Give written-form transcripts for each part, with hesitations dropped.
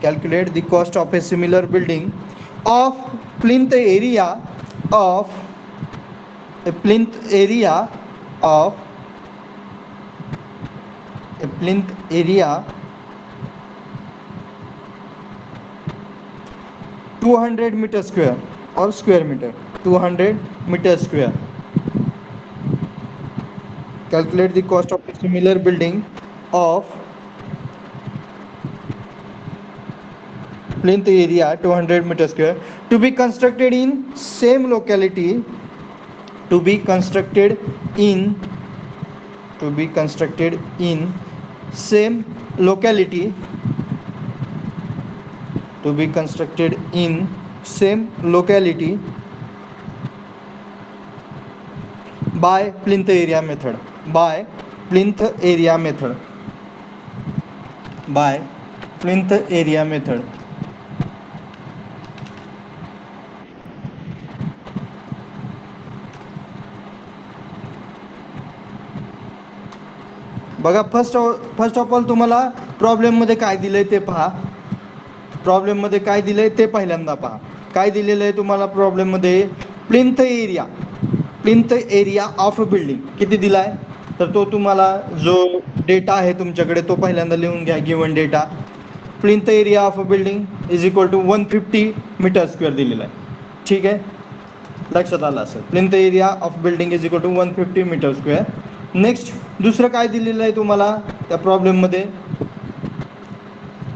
calculate the cost of a similar building of plinth area of a plinth area of a plinth area 200 meter square or square meter, 200 meter square. Calculate the cost of a similar building of plinth area 200 meter square to be constructed in same locality, to be constructed in to be constructed in same locality, to be constructed in same locality by plinth area method, by plinth area method, by plinth area method. बघा, first of all तुम्हाला प्रॉब्लेममध्ये काय दिलंय ते पहा. प्रॉब्लेममध्ये काय दिलंय ते पहिल्यांदा पहा. काय दिलेलं आहे तुम्हाला प्रॉब्लेममध्ये? Plinth area, plinth area of a building किती दिलाय? तर तो तुम्हाला जो डेटा आहे तुमच्याकडे तो पहिल्यांदा लिहून घ्या. Given data plinth area of a building is equal to 150 metre square दिलेला आहे. ठीक आहे, लक्षात आलं असेल. Plinth area of building is equal to 150 metre square. Next दुसरं काय दिलेलं आहे तुम्हाला त्या प्रॉब्लेममध्ये?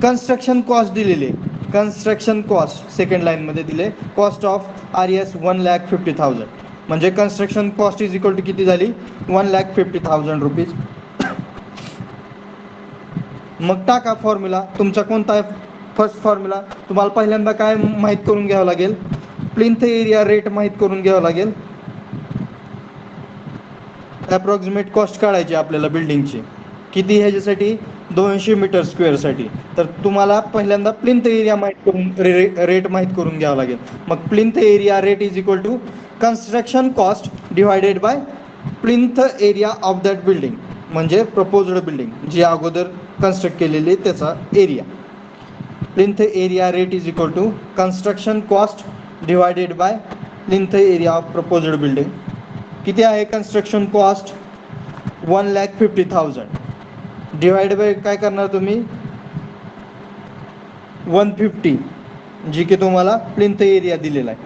कन्स्ट्रक्शन कॉस्ट दिलेली आहे. कन्स्ट्रक्शन कॉस्ट सेकंड लाईनमध्ये दिले, कॉस्ट ऑफ RES 1,50,000. म्हणजे construction cost is equal to किती झाली? 1,50,000 रुपीज. मग टाका फॉर्म्युला तुमचा कोणता आहे? फर्स्ट फॉर्म्युला तुम्हाला पहिल्यांदा काय माहीत करून घ्यावं लागेल? प्लिंथ एरिया रेट माहीत करून घ्यावं लागेल. अप्रॉक्सिमेट कॉस्ट काढायची आपल्याला बिल्डिंगची. किती? ह्याच्यासाठी 200 मीटर स्क्वेअरसाठी. तर तुम्हाला पहिल्यांदा प्लिंथ एरिया माहीत करून रेट माहीत करून घ्यावं लागेल. मग plinth area rate is equal to construction cost divided by plinth area of that building, म्हणजे प्रपोज्ड बिल्डिंग जी अगोदर कन्स्ट्रक्ट केलेली त्याचा area. Plinth area rate is equal to construction cost divided by plinth area of proposed building. किती आहे construction cost? 1,50,000 divide by काय करणार तुम्ही? 150, जी की तुम्हाला प्लिंथ एरिया दिलेला आहे.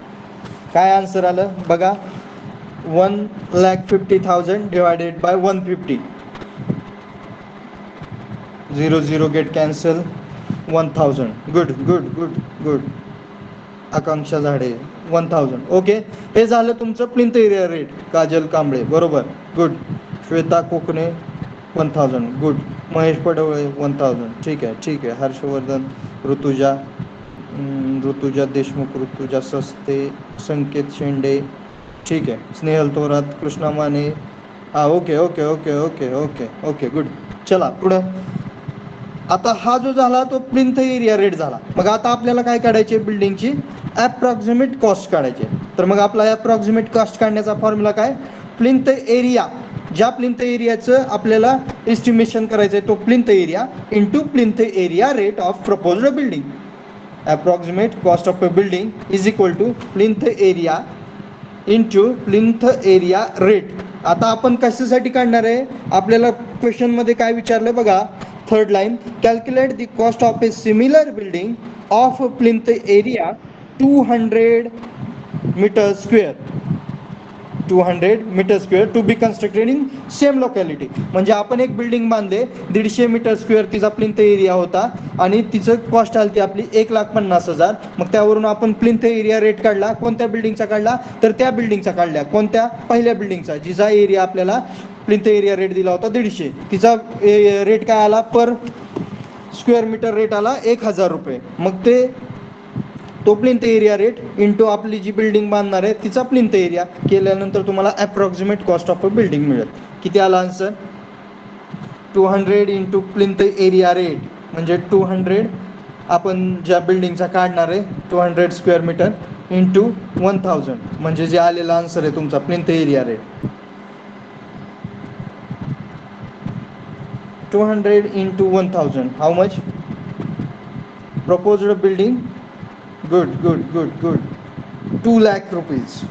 काय आन्सर आलं बघा? 1,50,000 divided by 150. 0 0 get cancel. 1,000. Good good good good. Akanksha Zade 1,000. Okay, हे झालं तुमचं plinth area rate. Kajal Kamble बरोबर, गुड. श्वेता कोकणे 1,000, गुड. महेश पडवळे 1,000. ठीक आहे ठीक आहे. हर्षवर्धन, ऋतुजा, ऋतुजा देशमुख, ऋतुजा सस्ते, संकेत शेंडे, ठीक आहे. स्नेहल थोरात, कृष्णा माने. हां, okay okay okay okay okay okay good. चला पुढं. आता हा जो झाला तो प्लिंथ एरिया रेट झाला. मग आता आपल्याला काय काढायचे? बिल्डिंगची ॲप्रॉक्सिमेट कॉस्ट काढायची. तर मग आपला ॲप्रॉक्सिमेट कॉस्ट काढण्याचा फॉर्म्युला काय? प्लिंथ एरिया, ज्या प्लिंथ एरियाचं आपल्याला एस्टिमेशन करायचं आहे तो plinth area into plinth area rate of proposed building. Approximate cost of a building is equal to plinth area into plinth area rate. आता आपण कशासाठी काढणार आहे? आपल्याला क्वेश्चनमध्ये काय विचारलं बघा, third line. Calculate the cost of a similar building of plinth area 200 metre square, 200 metre square to be constructed in same locality. म्हणजे आपण एक बिल्डिंग बांधले 150 मीटर स्क्वेअर तिचा प्लिंथ एरिया होता आणि तिचं कॉस्ट आली ती आपली 1,50,000. मग त्यावरून आपण प्लिंथ एरिया रेट काढला. कोणत्या बिल्डिंगचा काढला? तर त्या बिल्डिंगचा काढला. कोणत्या? पहिल्या बिल्डिंगचा, जिचा एरिया आपल्याला प्लिंथ एरिया रेट दिला होता 150. तिचा रेट काय आला? पर स्क्वेअर मीटर रेट आला 1,000 रुपये. मग ते तो प्लिंथ एरिया रेट इंटू आपली जी बिल्डिंग बांधणार आहे तिचा प्लिंथ एरिया केल्यानंतर तुम्हाला approximate cost of a building मिळेल. किती आला answer? 200 into plinth area rate म्हणजे 200 आपण ज्या बिल्डिंगचा काढणार आहे 200 स्क्वेअर मीटर इंटू 1,000 म्हणजे जे आलेला आन्सर आहे तुमचा plinth area rate. 200 into 1,000 how much? Proposed building, good, good, good, good. 2 lakh rupees.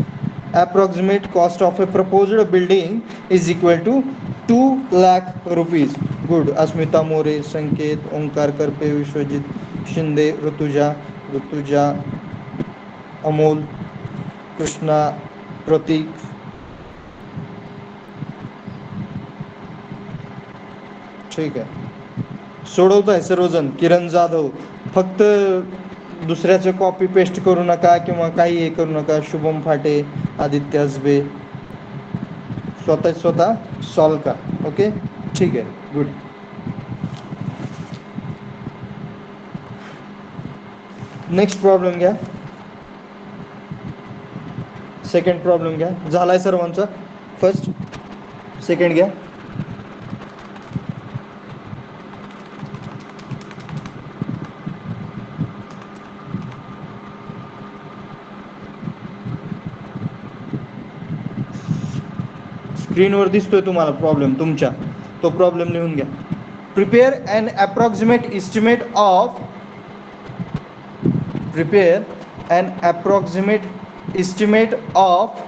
Approximate cost of a proposed building is equal to 2 lakh rupees. Good. Asmita More, Sanket, Onkar Karpe, Vishwajit, Shinde, Rutuja, Amol, Krishna, Prateek. ठीक आहे. सोडवताय सर्वजण. किरण जाधव, फक्त दुसऱ्याचं copy paste करू नका किंवा काही हे करू नका. शुभम फाटे, आदित्य हसबे, स्वतः सॉल्व का. ओके, ठीक आहे, गुड. नेक्स्ट प्रॉब्लेम घ्या. सेकंड प्रॉब्लेम घ्या. झालाय सर्वांचा. फर्स्ट, सेकंड घ्या. स्क्रीनवर दिसतोय तुम्हाला प्रॉब्लेम तुमच्या, तो प्रॉब्लेम लिहून घ्या. Prepare an approximate estimate of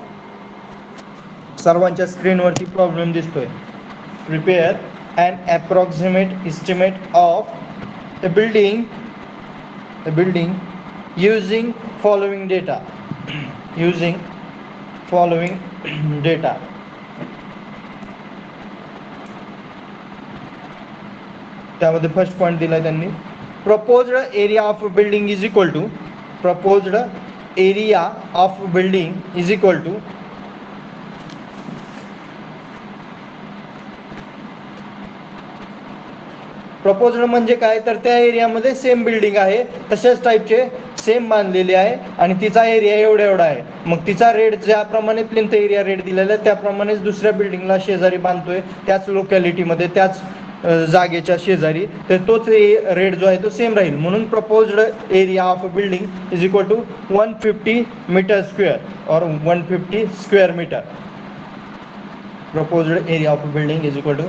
सर्वांच्या स्क्रीनवरती प्रॉब्लेम दिसतोय. Prepare an approximate estimate of a building using following data. त्यामध्ये फर्स्ट पॉइंट दिलाय त्यांनी. Proposed area of building is equal to proposed area of building is equal to proposed म्हणजे काय, तर त्या एरियामध्ये सेम बिल्डिंग आहे, तशाच टाईपचे सेम बांधलेली आहे आणि तिचा एरिया एवढा आहे. मग तिचा रेट ज्याप्रमाणे प्लिंथ एरिया रेट दिलेला आहे त्याप्रमाणेच दुसऱ्या बिल्डिंगला शेजारी बांधतोय, त्याच लोकॅलिटीमध्ये, त्याच जागेच्या शेजारी, तर तोच रेट जो आहे तो सेम राहील. म्हणून proposed area of building is equal to 150 metre square और 150 square metre. Proposed area of building is equal to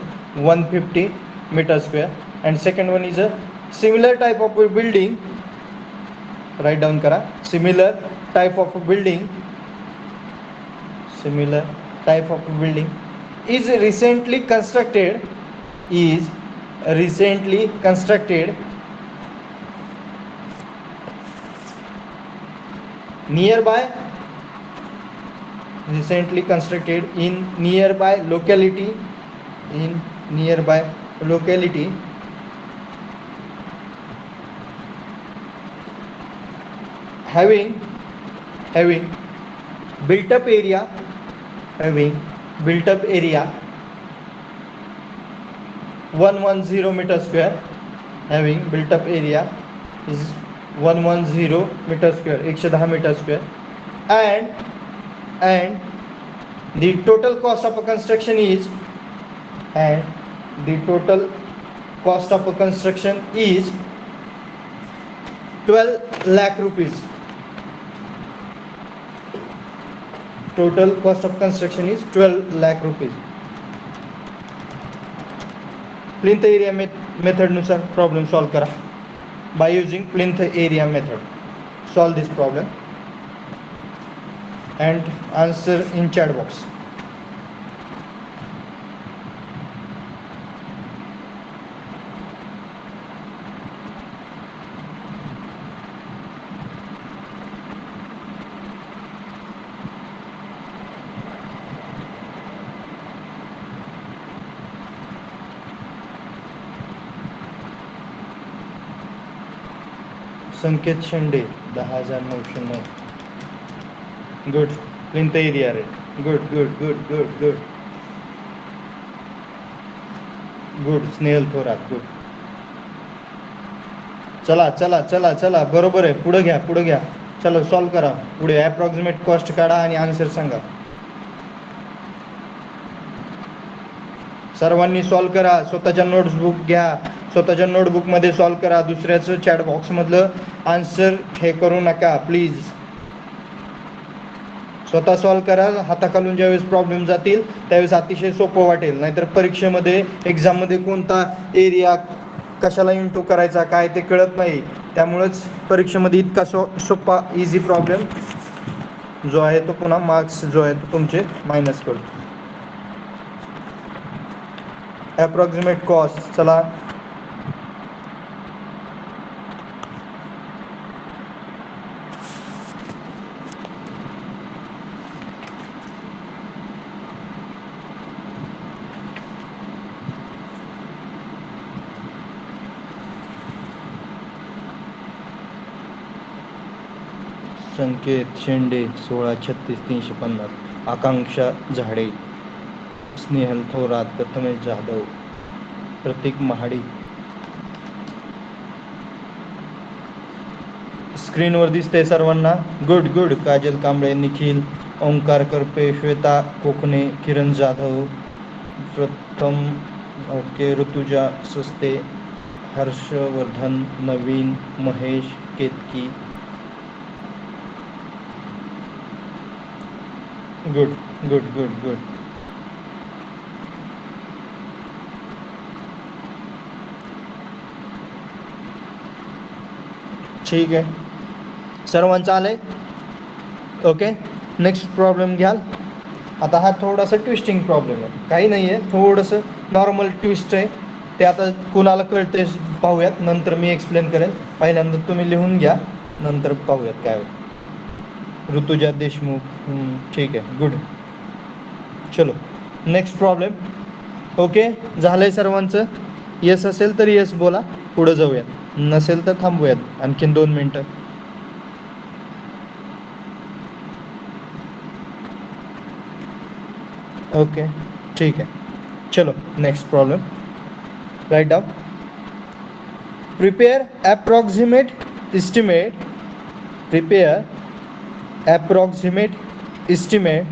150 meter square. And second one is a similar type of building. Write down kara. Similar type of building is recently constructed in nearby locality having built up area 110 meter square. Having built up area is 110 meter square, 110 meter square. And the total cost of a construction is 12 lakh rupees. Total cost of construction is 12 lakh rupees. Plinth area method नुसार problem solve करा. by using plinth area method. Solve this problem and answer in chat box. Sanket Shende 10,909. Good. Plinth area rate. Good good good good good good. Snehal Thorat. Good. चला चला चला चला, बरोबर आहे. पुढे घ्या पुढे घ्या. चला सॉल्व करा. पुढे अप्रॉक्सिमेट कॉस्ट काढा आणि आन्सर सांगा. सर्वांनी सॉल्व करा. स्वतःच्या नोटबुक घ्या, स्वतःच्या नोटबुकमध्ये सॉल्व करा. दुसऱ्याचं चॅट बॉक्समधलं आन्सर हे करू नका प्लीज. स्वतः सॉल्व करा. हाताखालून ज्यावेळेस प्रॉब्लेम जातील त्यावेळेस अतिशय सोपं वाटेल. नाहीतर परीक्षेमध्ये एक्झाममध्ये कोणता एरिया कशाला इंटू करायचा काय ते कळत नाही, त्यामुळेच परीक्षेमध्ये इतका सोपा इझी प्रॉब्लेम जो आहे तो पुन्हा मार्क्स जो आहे तो तुमचे मायनस करतो. अप्रॉक्सिमेट कॉस्ट, चला संकेत शेंडे 1636,350, आकांक्षा झाडे, स्नेहल थोरात, प्रथमेश जाधव, प्रतीक महाडी. स्क्रीनवर दिसते सर्वांना? Good good. Kajal Kamble, Nikhil, Onkar Karpe, Shweta Kokane, Kiran Jadhav, Pratham okay, Rutuja Saste, Harshvardhan, Naveen, Mahesh Ketaki. Good good good good. ठीक आहे, सर्वांचं आलंय? ओके, नेक्स्ट प्रॉब्लेम घ्याल. आता हा थोडासा ट्विस्टिंग प्रॉब्लेम आहे, काही नाही आहे, थोडंसं नॉर्मल ट्विस्ट आहे ते. आता कुणाला कळते पाहूयात, नंतर मी एक्सप्लेन करेन. पहिल्यांदा तुम्ही लिहून घ्या, नंतर पाहूयात काय होतं. ऋतुजा देशमुख, ठीक आहे, गुड. चलो नेक्स्ट प्रॉब्लेम. ओके, झालंय सर्वांचं? येस असेल तर येस बोला, पुढं जाऊयात. नसेल तर थांबूयात आणखीन 2 मिनटं. ओके, ठीक आहे. चलो next problem. Write down. Prepare approximate estimate. Prepare approximate estimate.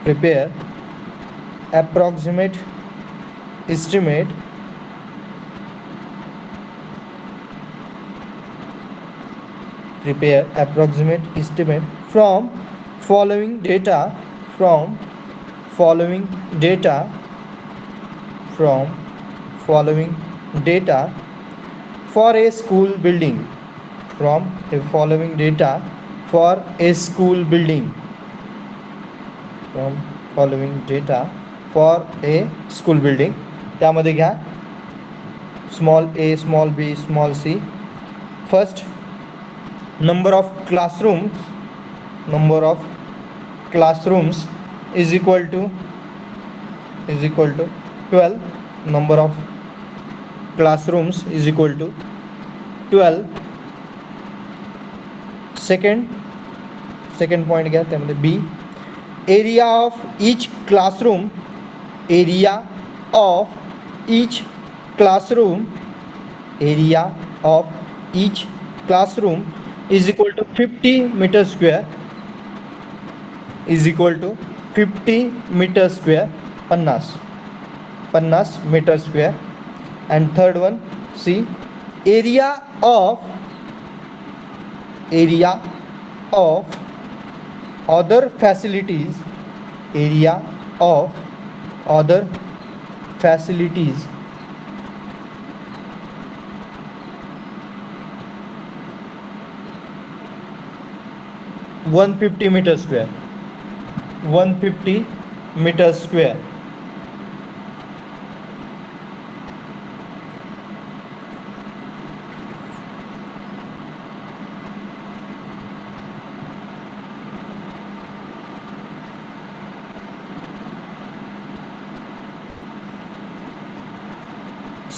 Prepare approximate estimate prepare approximate estimate from following data from following data for a school building from the following data for a school building from following data for a school building. त्यामध्ये घ्या small a, small b, small c. First, number of classrooms is equal to 12. Number of classrooms is equal to 12. second point घ्या त्यामध्ये b. area of each classroom area of each classroom is equal to 50 meter square is equal to 50 meter square, 50 meter square. And third one, C, area of other facilities 150 meter square.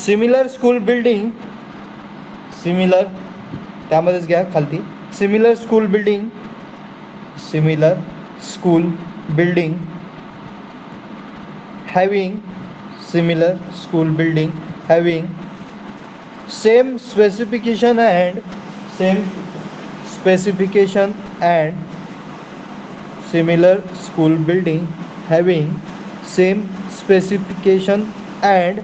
Similar school building, त्यामध्येच घ्या खालती, similar school building having same specification and similar school building having same specification and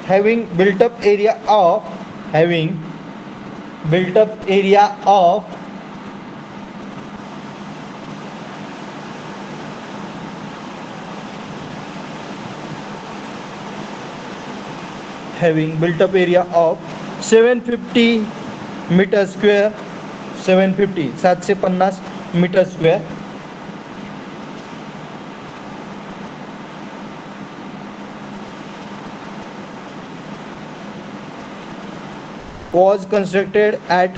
having built up area of 1 having built up area of 750 metre square 750 metre square was constructed at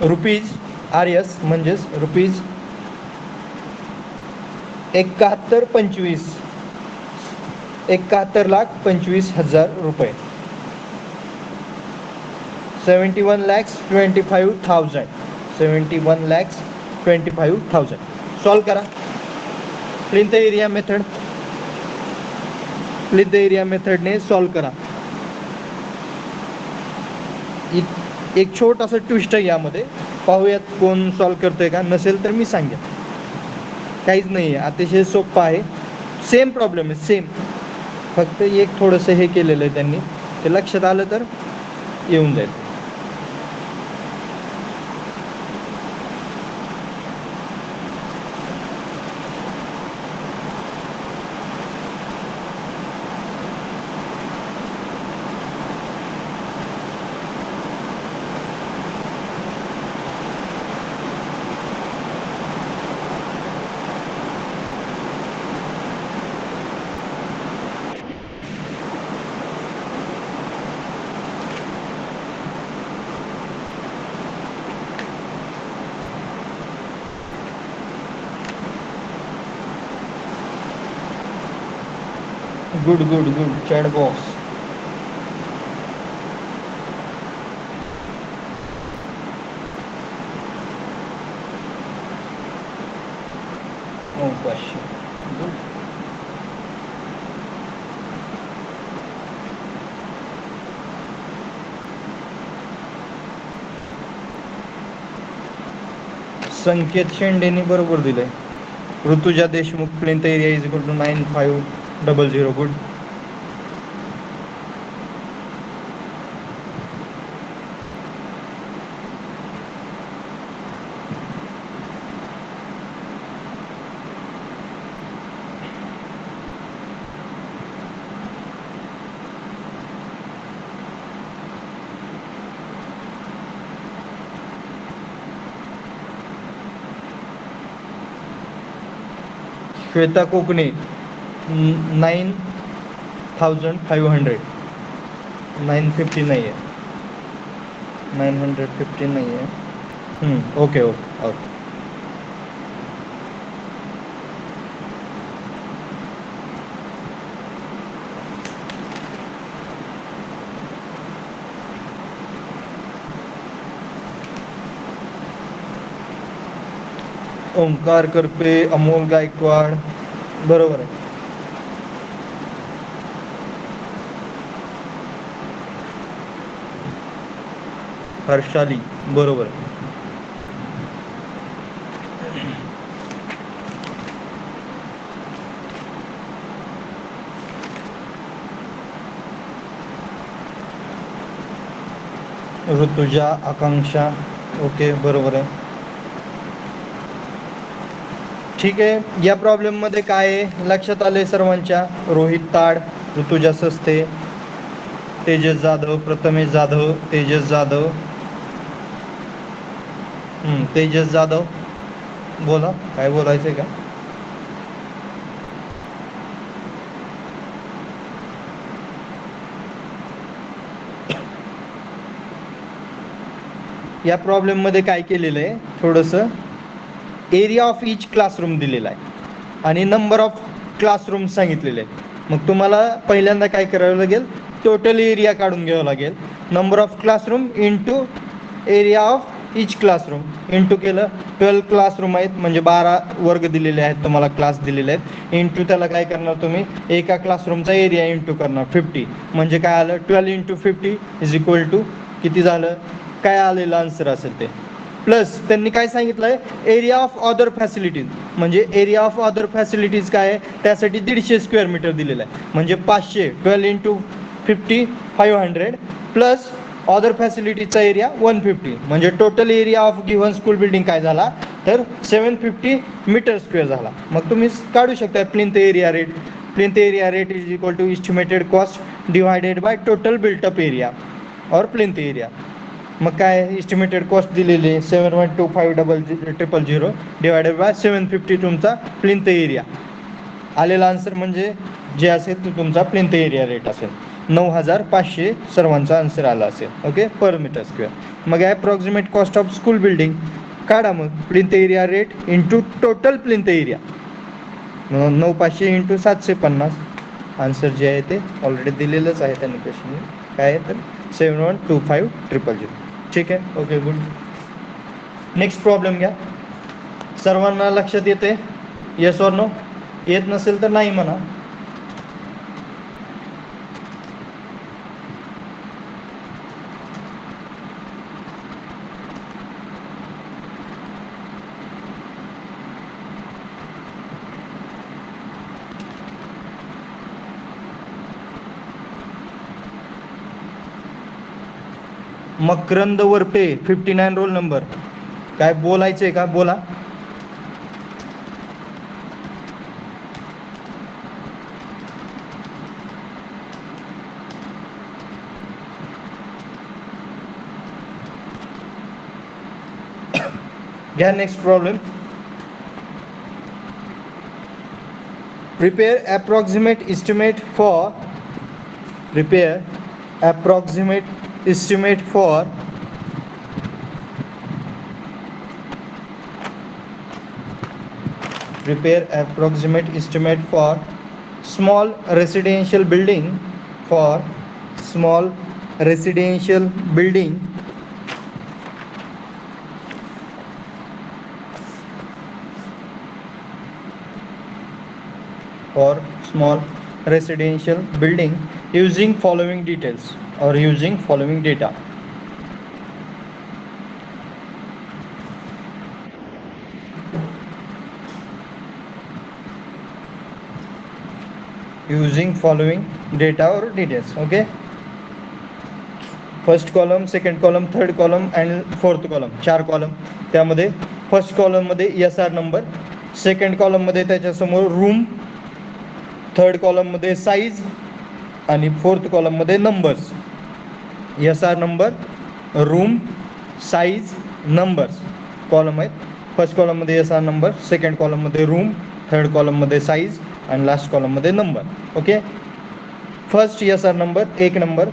rupees RS म्हणजेच rupees 71,25,000 रुपये 71,25,000 solve करा plinth area मेथडने solve करा. एक छोटासा twist आहे यामध्ये, पाहूयात कोण सॉल्व करतोय का. नसेल तर मी सांगेन, काहीच नाही आहे, अतिशय सोपं आहे. सेम प्रॉब्लेम आहे, सेम, फक्त एक थोडंसं हे केलेलं आहे त्यांनी, ते लक्षात आलं तर येऊन जाईल. Good chat box. संकेत शेंडेनी बरोबर दिलंय. Rutuja Deshmukh plinth area is equal to 9500. Good. Shweta Kokane 9,500. 950 नाही आहे, 950 नाही आहे. ओके. ओंकार करपे, अमोल गायकवाड बरोबर आहे. हर्षाली बरोबर आहे. ऋतुजा, आकांक्षा ओके बरोबर आहे. ठीक आहे. या प्रॉब्लेम मध्ये काय आहे लक्षात आले सर्वांच्या. रोहित ताड, ऋतुजा सस्ते, तेजस जाधव, प्रथमेश जाधव, तेजस जाधव बोला काय बोलायचंय का. या प्रॉब्लेम मध्ये काय केलेलं आहे, थोडंसं एरिया ऑफ ईच क्लासरूम दिलेला आहे आणि नंबर ऑफ क्लासरूम सांगितलेले आहेत. मग तुम्हाला पहिल्यांदा काय करावं लागेल, टोटल एरिया काढून घ्यावं लागेल. Number of classroom into area of each classroom into केलं. 12 क्लासरूम आहेत म्हणजे 12 वर्ग दिलेले आहेत तुम्हाला, क्लास दिलेले आहेत. इंटू त्याला काय करणार तुम्ही, एका क्लासरूमचा एरिया इंटू करणार 50. म्हणजे काय आलं, 12 × 50 इज इक्वल टू किती झालं, काय आलेलं आन्सर असेल ते. प्लस त्यांनी काय सांगितलंय, एरिया ऑफ अदर फॅसिलिटीज. म्हणजे एरिया ऑफ अदर फॅसिलिटीज काय आहे, त्यासाठी 150 स्क्वेअर मीटर दिलेलं आहे. म्हणजे 500, 12 × 50 500 प्लस अदर फॅसिलिटीजचा एरिया 150. म्हणजे total area of given school building काय झाला, तर 750 मीटर स्क्वेअर झाला. मग तुम्ही काढू शकता plinth area rate. Plinth area rate is equal to estimated cost divided by total built up area और प्लिंथ एरिया. मग काय इस्टिमेटेड कॉस्ट दिलेली आहे 7,125,000 डिवायडेड बाय 750 तुमचा प्लिंथ एरिया. आलेला आन्सर म्हणजे जे असेल तो तुमचा प्लिंथ एरिया रेट असेल. 9,500 सर्वांचा आन्सर आला असेल. ओके, पर मीटर स्क्वेअर. मग approximate cost of school building काढा. मग plinth area rate into total plinth area. 9,500 into 750. Answer जे आहे ते ऑलरेडी दिलेलंच आहे त्यांनी क्वेश्चन. काय आहे तर 7,125,000. ठीक आहे, ओके, गुड. नेक्स्ट प्रॉब्लेम घ्या. सर्वांना लक्षात येते? Yes or no? येत नसेल तर नाही म्हणा. Makarand Varpe 59 roll number. काय बोलायचंय का? बोला. घ्या next problem. prepare approximate estimate for prepare approximate estimate for prepare approximate estimate for small residential building for small residential building for small residential building using following details or using following data. Using following data or details. Okay, first column, second column, third column and fourth column. 4 column. त्यामध्ये first कॉलममध्ये SR number, second कॉलममध्ये त्याच्यासमोर room, third कॉलममध्ये size आणि fourth कॉलममध्ये numbers. SR number, room, size, numbers column आहेत. First कॉलममध्ये SR number, second कॉलममध्ये रूम, थर्ड कॉलममध्ये साईज आणि लास्ट कॉलममध्ये number. Okay, first SR number 1 number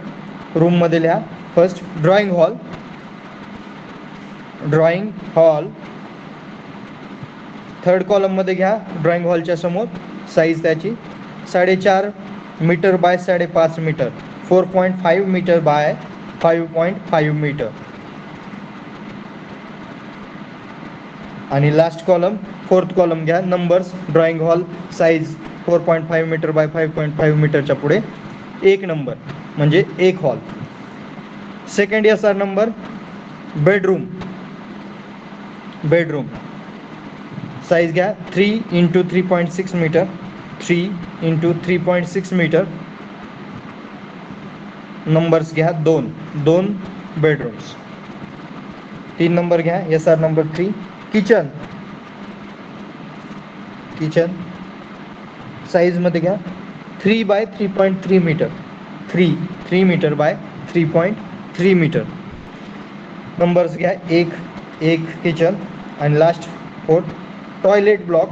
रूममध्ये लिहा. First drawing hall. Drawing hall. Third कॉलममध्ये घ्या ड्रॉइंग हॉलच्या समोर साईज त्याची 4.5 मीटर बाय 5.5 मीटर, 4.5 मीटर बाय 5.5 मीटर. आणि लास्ट कॉलम फोर्थ कॉलम घ्या. Numbers, drawing hall, size 4.5 metre by 5.5 मीटरच्या पुढे 1 नंबर म्हणजे 1 hall. Second SR number bedroom. Bedroom size घ्या 3 into 3.6 metre, 3 into 3.6 metre. Numbers घ्या 2 बेडरूम्स. 3 नंबर घ्या SR नंबर 3. किचन. किचन साईजमध्ये घ्या 3 by 3.3 metre, 3 metre bye 3.3 metre. Numbers घ्या 1 kitchen. आणि last fourth toilet block.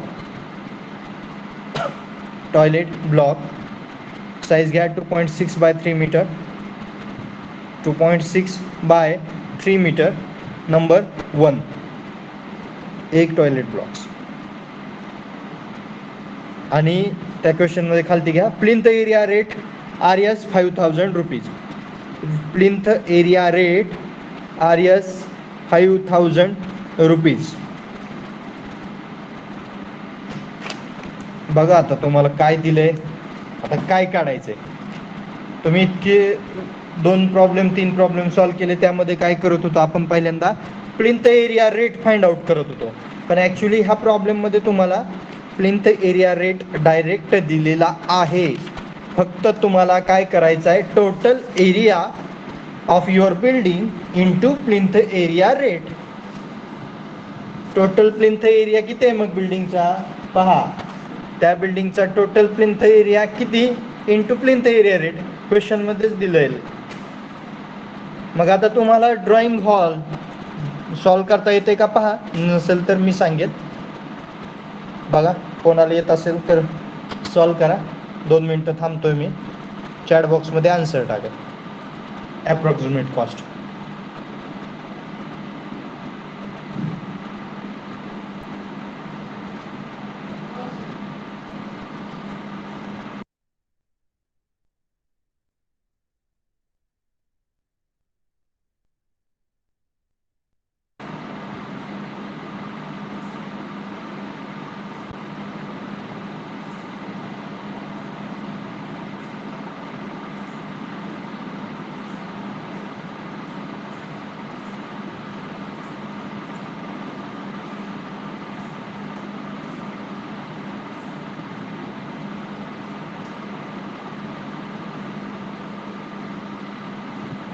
Toilet block size घ्या 2.6 by 3 metre, 2.6 by 3 metre. Number 1. 1 toilet blocks. आणि त्या क्वेश्चनमध्ये खालती घ्या plinth area rate RS 5,000 rupees. Plinth area rate RS 5,000 rupees. बघा आता तुम्हाला काय दिलंय, आता काय काढायचंय. तुम्ही इतके 2 प्रॉब्लेम 3 प्रॉब्लेम सॉल्व्ह केले. त्यामध्ये काय करत होतो आपण पहिल्यांदा plinth area rate find out करत होतो. पण ॲक्च्युली ह्या प्रॉब्लेममध्ये तुम्हाला प्लिंथ एरिया रेट डायरेक्ट दिलेला आहे. फक्त तुम्हाला काय करायचं आहे total area of your building into plinth area rate. Total plinth area किती आहे मग बिल्डिंगचा पहा. त्या बिल्डिंगचा टोटल प्लिंथ एरिया किती into plinth area rate question मध्येच दिलंय. मग आता तुम्हाला ड्रॉइंग हॉल सॉल्व करता येते का पहा. नसेल तर मी सांगेन बघा. कोणाला येत असेल तर सॉल्व करा. 2 मिनटं थांबतोय मी. चॅट बॉक्समध्ये आन्सर टाका. Approximate cost.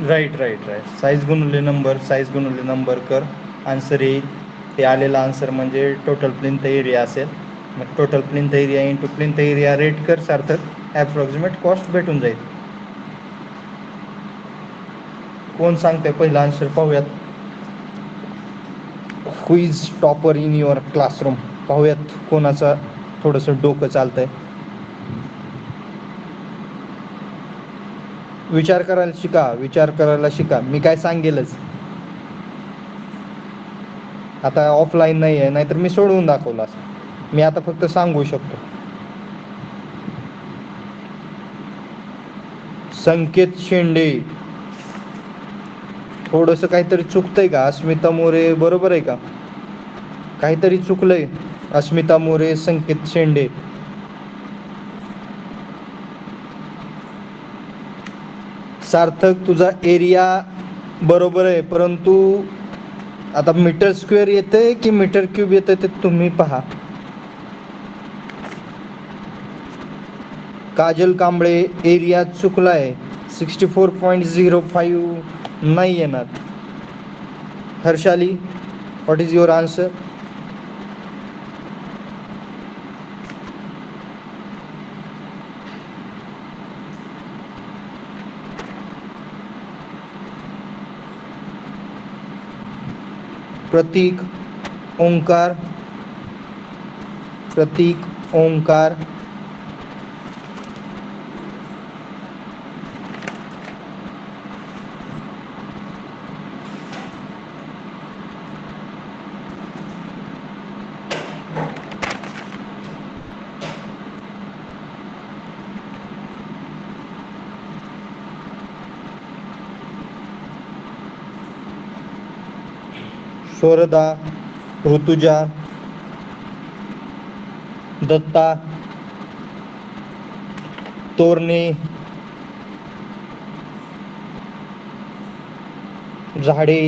Right right right. Size गुणुले नंबर, साईज गुणुले नंबर कर, आन्सर येईल. ते आलेला आन्सर म्हणजे टोटल प्लिंथ एरिया असेल. मग total plinth area into plinth area rate कर सार्थक. ॲप्रॉक्सिमेट कॉस्ट भेटून जाईल. कोण सांगते पहिला आन्सर पाहूयात. Who is topper in your classroom. पाहूयात कोणाचं थोडंसं डोकं चालतंय. विचार करायला शिका, विचार करायला शिका. मी काय सांगेलच. आता ऑफलाईन नाही आहे, नाहीतर मी सोडवून दाखवला असं. मी आता फक्त सांगू शकतो. संकेत शेंडे. थोडंसं काहीतरी चुकतंय का. अस्मिता मोरे बरोबर आहे का. काहीतरी चुकलंय. अस्मिता मोरे, संकेत शेंडे. सार्थक तुझा एरिया बरोबर आहे, परंतु आता मीटर स्क्वेअर येतंय की मीटर क्यूब येतंय ते तुम्ही पहा. काजल कांबळे एरिया चुकलाय. 64.05 नाही येणार. Harshali, what is your answer. Prateek, Onkar, Prateek, Onkar. शोरदा, Rutuja, Datta, Torane, Zade,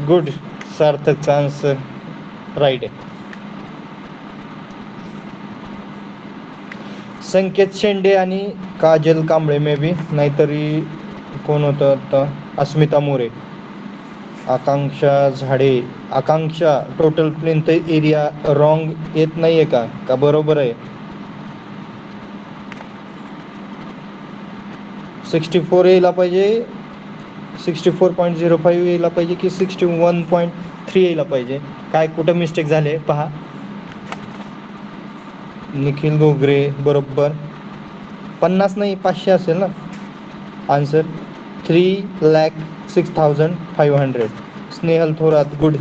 good. सार्थकचा answer right आहे. संकेत शेंडे आणि काजल कांबळे मे बी, नाहीतरी कोण होतं आता. अस्मिता मोरे, आकांक्षा झाडे. आकांक्षा टोटल प्लेंथ एरिया रॉंग येत नाहीये का, का बरोबर आहे. 64 यायला पाहिजे, 64.05 यायला पाहिजे की 61.3 यायला पाहिजे. काय कुठं मिस्टेक झाले पहा. निखिल गोगरे बरोबर. 50 नाही 500 असेल ना answer. 3,06,500. Snehal Thorat, good.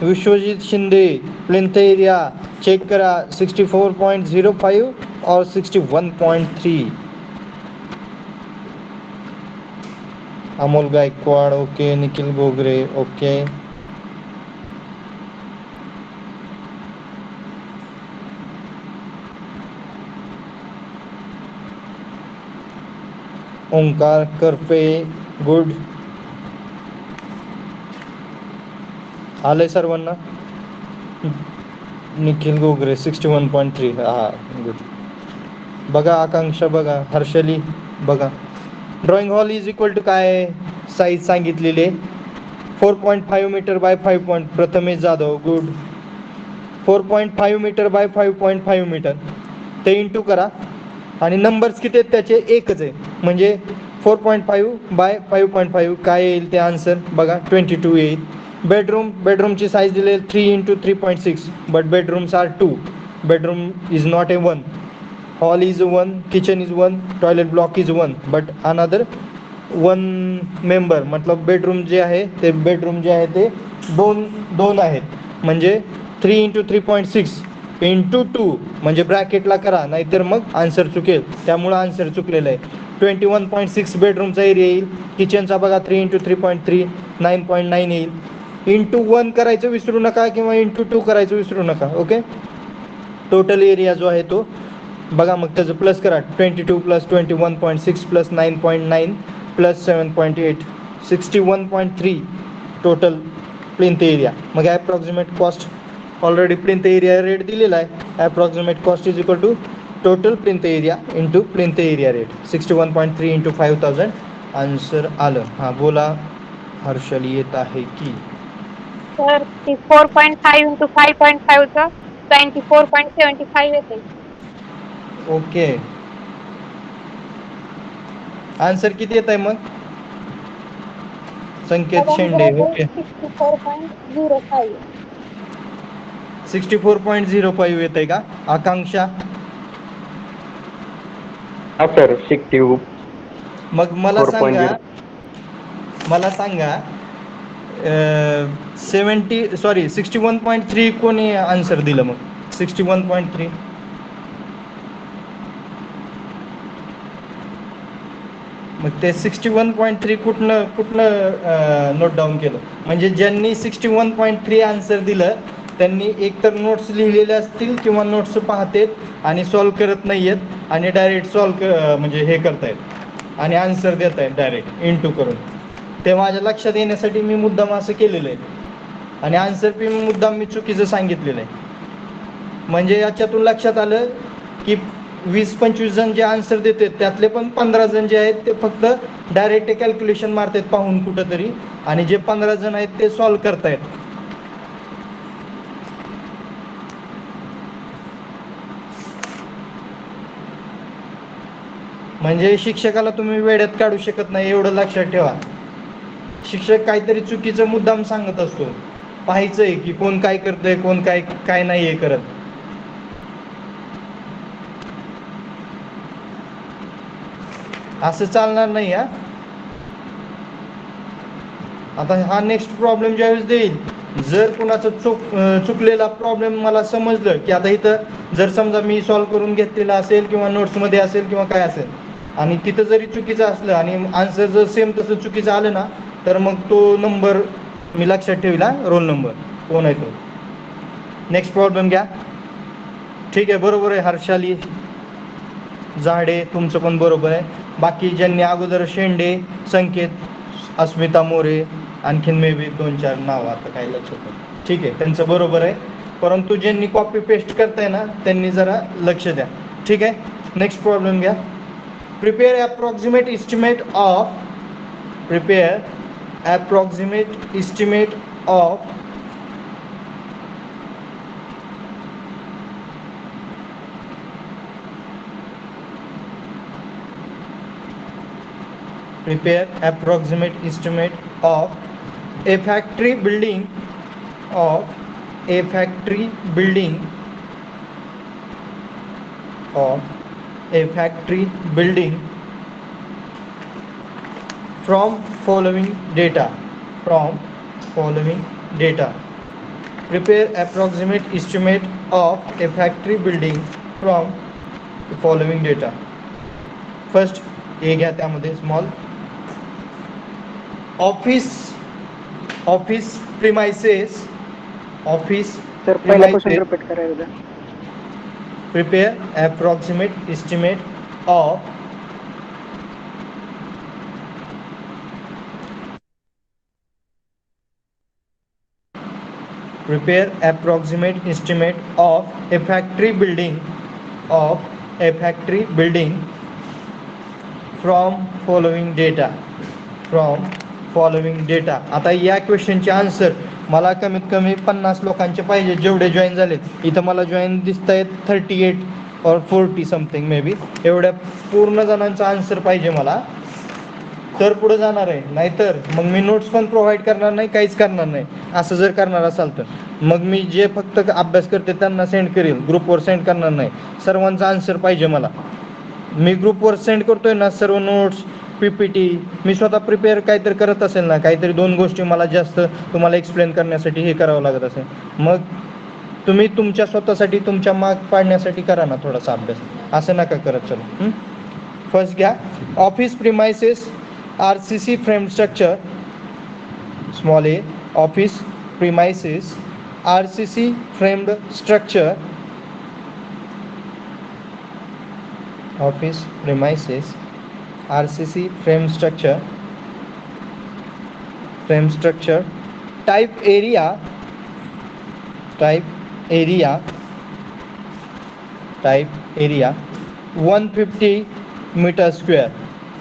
Vishwajit Shinde, plinth area check करा. 64.05 और 61.3. Amol Gaikwad okay. Nikhil Gogre okay. Omkar Karpe, good. आलंय सर्वांना. निखिल गोगरे 61.3. हा गुड. बघा आकांक्षा, बघा हर्षली, बघा drawing hall is equal to काय साईज सांगितलेली आहे 4.5 metre by 5 point. Prathamesh Jadhav good. 4.5 metre by 5.5 metre ते इंटू करा आणि नंबर्स किती आहेत त्याचे एकच आहे म्हणजे 4.5 बाय 5.5 काय येईल ते आन्सर बघा 22 येईल. बेडरूमची साईज दिली 3 into 3.6 but bedrooms are 2. Bedroom is not a 1. Hall is 1, kitchen is 1, toilet block is 1 but another 1 member मतलब बेडरूम जे आहे ते दोन आहेत म्हणजे 3 इंटू 3.6 इंटू 2 म्हणजे ब्रॅकेटला करा नाहीतर मग आन्सर चुकेल त्यामुळं आन्सर चुकलेलं आहे. 21.6 बेडरूमचा एरिया येईल. किचनचा बघा 3 इंटू 3.3 9.9 येईल. इंटू 1 करायचं विसरू नका किंवा इंटू 2 करायचं विसरू नका. ओके. टोटल एरिया जो आहे तो बघा मग त्याचं प्लस करा 22 plus 21.6 plus 9.9 plus 7.8 61.3 total plinth area. मग approximate cost already plinth area rate दिलेला आहे. Approximate cost is equal to total plinth area into plinth area rate 61.3 into 5000 answer आलं. हां बोला हर्षल येत आहे की सर ती 4.5 इंटू 5.5चं 24.75 येते. ओके. आन्सर किती येत आहे मग संकेत शेंडे? ओके 64.05. 64.05 येत आहे का? आकांक्षा हा सर 60. मग मला 4.0. सांगा 61.3 कोणी आन्सर दिलं मग 61.3? मग ते 61.3 कुठनं नोट डाऊन केलं म्हणजे ज्यांनी 61.3 आन्सर दिलं त्यांनी एकतर नोट्स लिहिलेले असतील किंवा नोट्स पाहतेत आणि सॉल्व करत नाही आहेत आणि डायरेक्ट सॉल्व म्हणजे हे करतायत आणि आन्सर देत आहेत डायरेक्ट इंटू करून. ते माझ्या लक्षात येण्यासाठी मी मुद्दाम असं केलेलं आहे आणि आन्सर पी मुद्दाम मी चुकीचं सांगितलेलं आहे. म्हणजे याच्यातून लक्षात आलं की 20-25 जण जे आन्सर देतात त्यातले पण 15 जण जे आहेत ते फक्त डायरेक्ट कॅल्क्युलेशन मारतात पाहून कुठंतरी आणि जे 15 जण आहेत ते सॉल्व करतायत. म्हणजे शिक्षकाला तुम्ही वेड्यात काढू शकत नाही एवढं लक्षात ठेवा. शिक्षक काहीतरी चुकीचं मुद्दाम सांगत असतो. पाहायचंय की कोण काय करतंय कोण काय नाही हे करत. असं चालणार नाही. आता हा नेक्स्ट प्रॉब्लेम ज्यावेळेस देईल जर कुणाचं चुकलेला प्रॉब्लेम मला समजलं की आता इथं जर समजा मी सॉल्व करून घेतलेला असेल किंवा नोट्समध्ये असेल किंवा काय असेल आणि तिथं जरी चुकीचं असलं आणि आन्सर जर सेम तसं चुकीचं आलं ना तर मग तो नंबर मी लक्षात ठेवला रोल नंबर कोण आहे तो. नेक्स्ट प्रॉब्लेम घ्या. ठीक आहे बरोबर आहे हर्षाली झाडे तुमचं पण बरोबर आहे. बाकी ज्यांनी अगोदर शेंडे संकेत अस्मिता मोरे आणखीन मे बी 2-4 नाव आता काही लक्षात नाही. ठीक आहे त्यांचं बरोबर आहे परंतु ज्यांनी कॉपी पेस्ट करताय ना त्यांनी जरा लक्ष द्या. ठीक आहे. नेक्स्ट प्रॉब्लेम घ्या. Prepare approximate estimate of prepare approximate estimate of a factory building from following data. Prepare approximate estimate of a factory building from the following data. First हे घ्या त्यामध्ये स्मॉल ऑफिस प्रिमाइसेस सर पहिल्यापासून repeat करायचं. Prepare approximate estimate of prepare approximate estimate of a factory building from following data. आता या क्वेश्चनचे answer मला कमीत कमी 50 लोकांचे पाहिजे जेवढे जॉईन झालेत. इथं मला जॉईन दिसत आहेत 38 और 40 समथिंग मे बी. एवढ्या पूर्ण जणांचा आन्सर पाहिजे मला, तर पुढे जाणार आहे. नाहीतर मग मी नोट्स पण प्रोव्हाइड करणार नाही, काहीच करणार नाही. असं जर करणार असाल तर मग मी जे फक्त अभ्यास करते त्यांना सेंड करेल, ग्रुपवर सेंड करणार नाही. सर्वांचा आन्सर पाहिजे मला. मी ग्रुपवर सेंड करतोय ना सर्व नोट्स, PPT. मी स्वतः प्रिपेअर काहीतरी करत असेल ना, काहीतरी 2 गोष्टी मला जास्त तुम्हाला एक्सप्लेन करण्यासाठी हे करावं लागत असेल, मग तुम्ही तुमच्या स्वतःसाठी तुमच्या मार्क पाडण्यासाठी करा ना थोडासा अभ्यास. असं नका करत. चलो फर्स्ट घ्या. Office premises RCC frame structure, small a. Office premises RCC framed structure, office premises RCC frame structure, type area 150 meter square,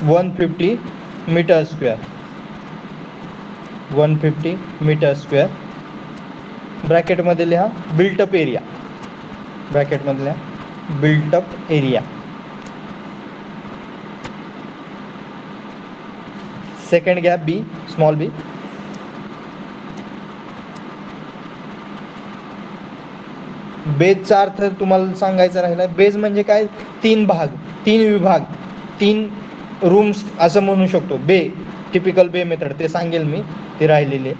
150 meter square. Bracket मध्ये लिहा बिल्ट अप एरिया. सेकंड घ्या B, स्मॉल b. बेजचा अर्थ तुम्हाला सांगायचा राहिला. Beige म्हणजे काय? 3 विभाग, 3 रूम्स असं म्हणू शकतो. बे, टिपिकल बे मेथड ते सांगेल मी, ते राहिलेले.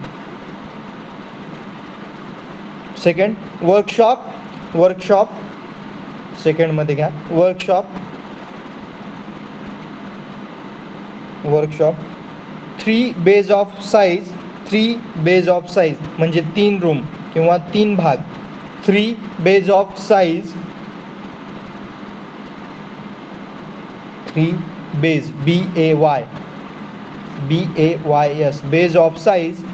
सेकंड वर्कशॉप, सेकंड मध्ये घ्या वर्कशॉप. 3 बेज ऑफ साइज म्हणजे 3 रूम किंवा 3 भाग. 3 bays of size, 3 bays BAYS bays of size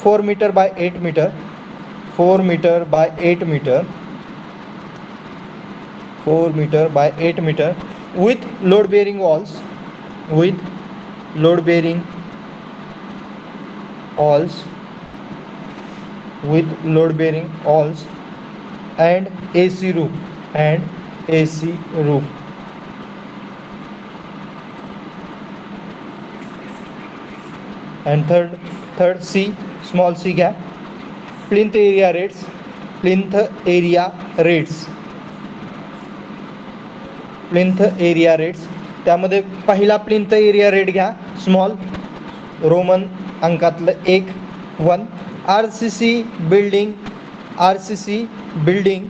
4 metre by 8 metre, 4 metre by 8 metre with load bearing walls, and AC roof, and third C, small c घ्या. plinth area rates. त्यामध्ये पहिला plinth area rate घ्या small, roman अंकातलं 1 RCC building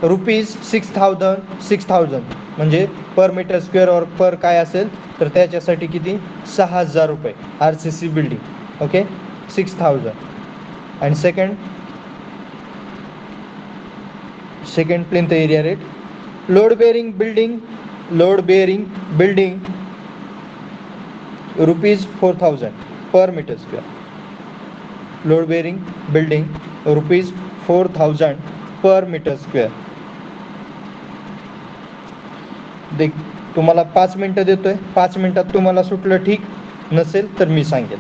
rupees 6,000 म्हणजे पर metre square और पर काय असेल तर त्याच्यासाठी किती 6,000 रुपये RCC building. Okay 6,000. And second plinth area rate. Load bearing building rupees 4,000 per metre square. Load bearing building rupees 4,000 per metre square. देख तुम्हाला 5 मिनटं देतोय, 5 मिनिटात तुम्हाला सुटलं ठीक, नसेल तर मी सांगेल.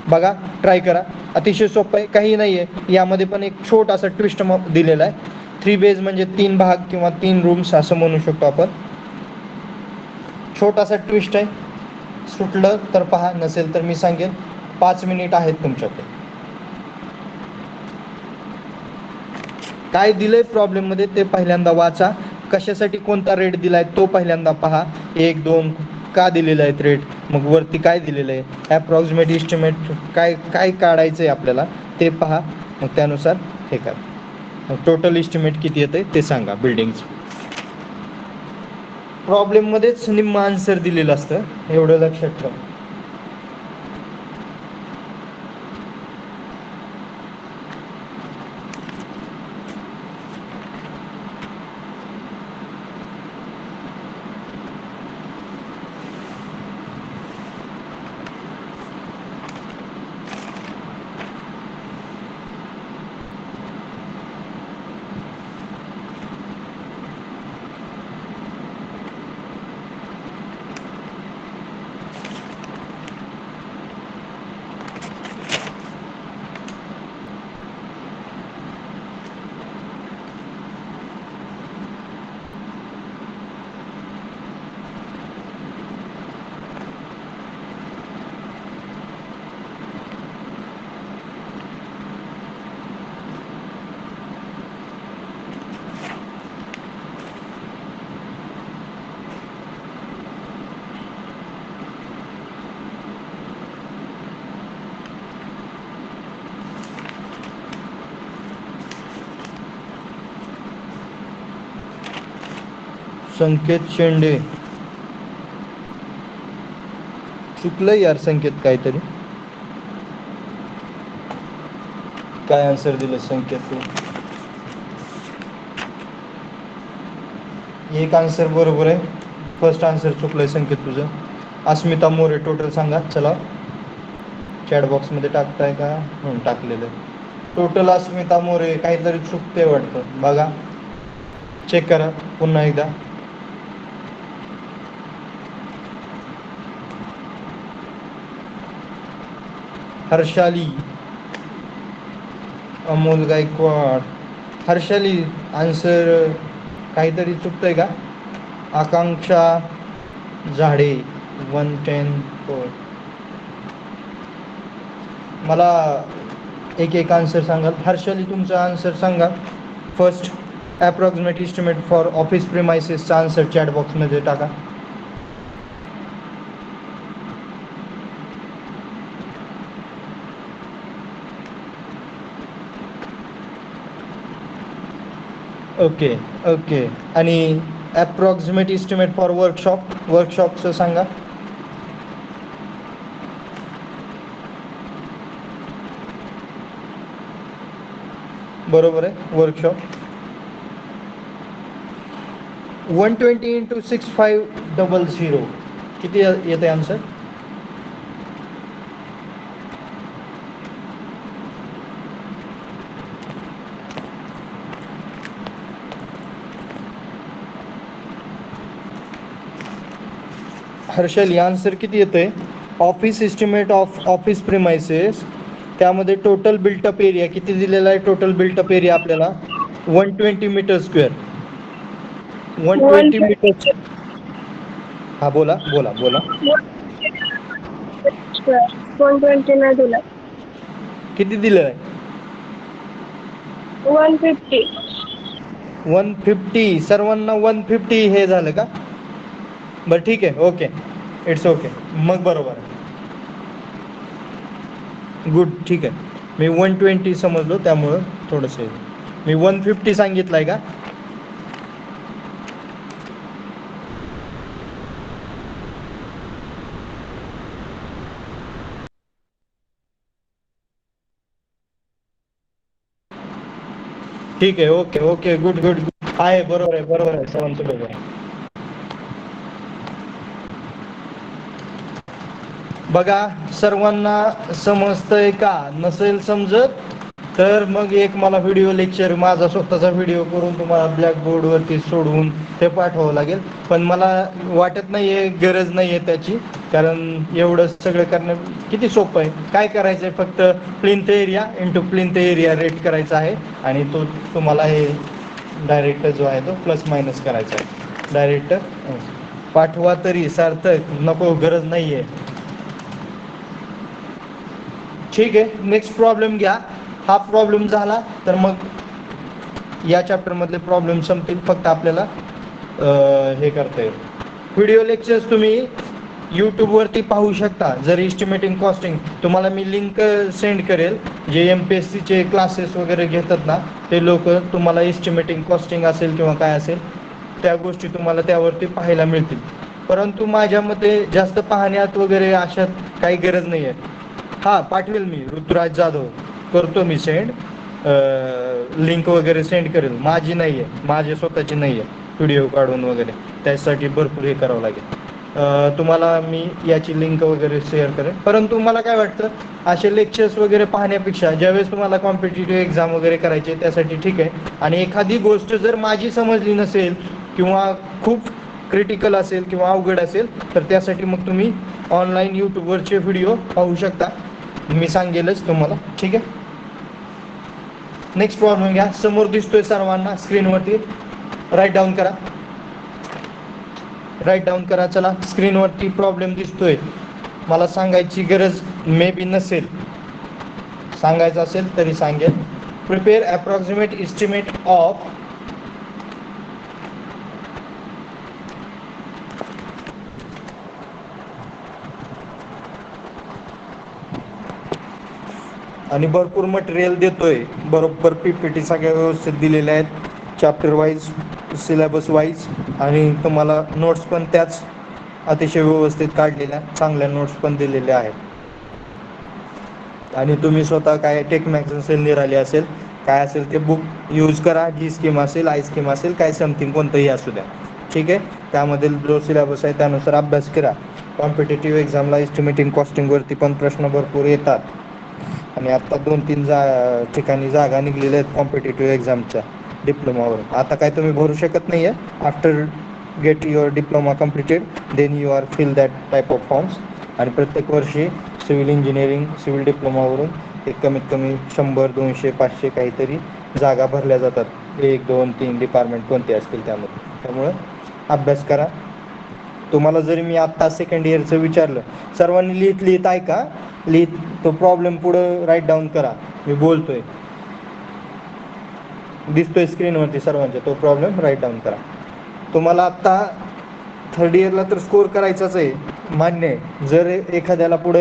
बघा ट्राय करा, अतिशय सोपं आहे, काही नाही आहे. यामध्ये पण एक छोटासा ट्विस्ट दिलेला आहे. 3 बेज म्हणजे 3 भाग किंवा 3 रूम्स असं म्हणू शकतो आपण. छोटासा ट्विस्ट आहे. सुटलं तर पहा, नसेल तर मी सांगेन. 5 मिनिट आहेत तुमच्याकडे. काय दिलंय प्रॉब्लेम मध्ये ते पहिल्यांदा वाचा. कशासाठी कोणता रेट दिलाय तो पहिल्यांदा पहा. 1 2 का दिलेला आहे रेट, मग वरती काय दिलेलं आहे, अप्रॉक्सिमेट इस्टिमेट काय काढायचंय आपल्याला ते पहा. मग त्यानुसार हे करा. मग टोटल इस्टिमेट किती येतंय ते सांगा. बिल्डिंगचं प्रॉब्लेम मध्येच निम्म आन्सर दिलेलं असतं, एवढं लक्षात ठेवा. संकेत शेंडे. चुकलं यार संकेत काहीतरी. काय आन्सर दिलं संकेत? एक आन्सर बरोबर आहे. फर्स्ट आन्सर चुकलंय संकेत तुझं. अस्मिता मोरे टोटल सांगा. चला चॅट बॉक्समध्ये टाकताय का? टाकलेलं आहे. टोटल अस्मिता मोरे काहीतरी चुकते वाटतं. बघा चेक करा पुन्हा एकदा. हर्षाली अमोल गायकवाड. हर्षाली आन्सर काहीतरी चुकतंय का? आकांक्षा झाडे 110. मला एक आन्सर सांगाल. हर्षाली तुमचा आन्सर सांगा. First approximate estimate for office प्रिमायसेसचा आन्सर चॅट बॉक्समध्ये टाका. Okay okay. आणि ॲप्रॉक्सिमेट इस्टिमेट फॉर वर्कशॉपचं सांगा. बरोबर आहे. वर्कशॉप 120 × 6500 किती येते आन्सर? हर्षल आन्सर किती येते? Office estimate of office premises त्यामध्ये टोटल बिल्टअप एरिया किती दिलेला आहे? टोटल बिल्टअप एरिया आपल्याला 120 मीटर स्क्वेअर. 120 मीटर. हा बोला बोला बोला. 120 नाही दिलं. किती दिलं आहे? 150. 150. सर्वांना 150 हे झालं का? बरं ठीक आहे. Okay it's okay. मग बरोबर आहे. गुड ठीक आहे. मी 120 समजलो त्यामुळं थोडंसं मी 150 सांगितलं आहे का? ठीक आहे. Okay okay good good good. आहे बरोबर आहे बरोबर आहे. सर्वांचं बरोबर आहे. बघा सर्वांना समजतंय का? नसेल समजत तर मग एक मला व्हिडिओ लेक्चर माझा स्वतःचा व्हिडिओ करून तुम्हाला ब्लॅकबोर्डवरती सोडवून ते पाठवावं लागेल. पण मला वाटत नाही आहे गरज नाही आहे त्याची. कारण एवढं सगळं करणं किती सोपं आहे. काय करायचं आहे? फक्त plinth area into plinth area rate करायचा आहे आणि तो तुम्हाला हे डायरेक्ट जो आहे तो प्लस मायनस करायचा आहे. डायरेक्ट पाठवा तरी सार्थक. नको गरज नाही आहे. ठीक आहे. नेक्स्ट प्रॉब्लेम घ्या. हा प्रॉब्लेम झाला तर मग या चॅप्टरमधले प्रॉब्लेम संपतील. फक्त आपल्याला हे करता येईल. व्हिडिओ लेक्चर्स तुम्ही यूट्यूबवरती पाहू शकता. जर इस्टिमेटिंग कॉस्टिंग तुम्हाला मी लिंक सेंड करेल. जे MPSCचे क्लासेस वगैरे घेतात ना ते लोक तुम्हाला इस्टिमेटिंग कॉस्टिंग असेल किंवा काय असेल त्या गोष्टी तुम्हाला त्यावरती पाहायला मिळतील. परंतु माझ्या मते जास्त पाहण्यात वगैरे अशात काही गरज नाही आहे. हां पाठवेल मी. ऋतुराज जाधव करतो मी सेंड. लिंक वगैरे सेंड करेल. माझी नाही आहे. माझी स्वतःची नाही आहे व्हिडिओ काढून वगैरे. त्यासाठी भरपूर हे करावं लागेल. तुम्हाला मी याची लिंक वगैरे शेअर करेन. परंतु मला काय वाटतं असे लेक्चर्स वगैरे पाहण्यापेक्षा ज्यावेळेस तुम्हाला कॉम्पिटिटिव्ह एक्झाम वगैरे करायचे त्यासाठी ठीक आहे. आणि एखादी गोष्ट जर माझी समजली नसेल किंवा खूप क्रिटिकल असेल किंवा अवघड असेल तर त्यासाठी मग तुम्ही ऑनलाईन यूट्यूबवरचे व्हिडिओ पाहू शकता. मी सांगेलच तुम्हाला. ठीक आहे. नेक्स्ट प्रॉब्लेम घ्या. समोर दिसतोय सर्वांना स्क्रीनवरती. राईट डाऊन करा. राईट डाऊन करा. चला स्क्रीनवरती प्रॉब्लेम दिसतोय. मला सांगायची गरज मे बी नसेल. सांगायचं असेल तरी सांगेल. प्रिपेअर ॲप्रॉक्सिमेट इस्टिमेट ऑफ आणि भरपूर मटेरियल देतोय. बरोबर PPT सगळ्या व्यवस्थित दिलेल्या आहेत. चॅप्टर वाईज सिलेबस वाईज, आणि तुम्हाला नोट्स पण त्याच अतिशय व्यवस्थित काढलेल्या चांगल्या नोट्स पण दिलेल्या आहेत. आणि तुम्ही स्वतः काय टेक्मॅक्स असेल, निराली असेल, काय असेल ते बुक यूज करा. जी स्कीम असेल, आय स्कीम असेल, काय समथिंग कोणतंही असू द्या, ठीक आहे. त्यामधील जो सिलेबस आहे त्यानुसार अभ्यास करा. कॉम्पिटेटिव्ह एक्झामला एस्टिमेटिंग कॉस्टिंगवरती पण प्रश्न भरपूर येतात. आणि आत्ता 2-3 ठिकाणी जागा निघलेल्या आहेत कॉम्पिटेटिव्ह एक्झामच्या डिप्लोमावर. आता काय तुम्ही भरू शकत नाही आहे. After get your diploma completed then you are fill that type of forms. आणि प्रत्येक वर्षी सिव्हिल इंजिनिअरिंग, सिव्हिल डिप्लोमावरून एक कमीत कमी 100, 200, 500 काहीतरी जागा भरल्या जातात. 1, 2, 3 डिपार्टमेंट कोणते असतील त्यामध्ये. त्यामुळं अभ्यास करा. तुम्हाला जरी मी आत्ता सेकंड इयरचं विचारलं, सर्वांनी लिहित ऐका. तो प्रॉब्लेम पुढं राईट डाऊन करा. मी बोलतोय, दिसतोय स्क्रीनवरती सर्वांच्या, तो प्रॉब्लेम राईट डाऊन करा. तुम्हाला आत्ता थर्ड इयरला तर स्कोर करायचाच आहे, मान्य आहे. जर एखाद्याला पुढं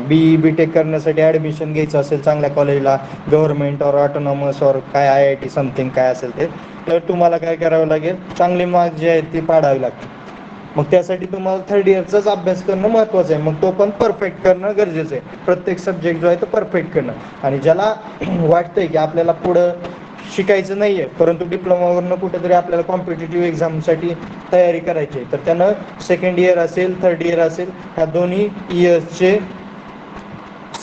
BE BTech करण्यासाठी ॲडमिशन घ्यायचं असेल चांगल्या कॉलेजला, गव्हर्नमेंट और ऑटोनॉमस और काय IIT समथिंग काय असेल ते, तर तुम्हाला काय करावं लागेल, चांगले मार्क्स जे आहेत ते पाडावे लागतील. मग त्यासाठी तुम्हाला थर्ड इयरचाच अभ्यास करणं महत्त्वाचं आहे. मग तो पण परफेक्ट करणं गरजेचं आहे. प्रत्येक सब्जेक्ट जो आहे तो परफेक्ट करणं. आणि ज्याला वाटतंय की आपल्याला पुढं शिकायचं नाही आहे, परंतु डिप्लोमावरनं कुठेतरी आपल्याला कॉम्पिटेटिव्ह एक्झामसाठी तयारी करायची आहे, तर त्यानं सेकंड इयर असेल, थर्ड इयर असेल, ह्या दोन्ही इयर्सचे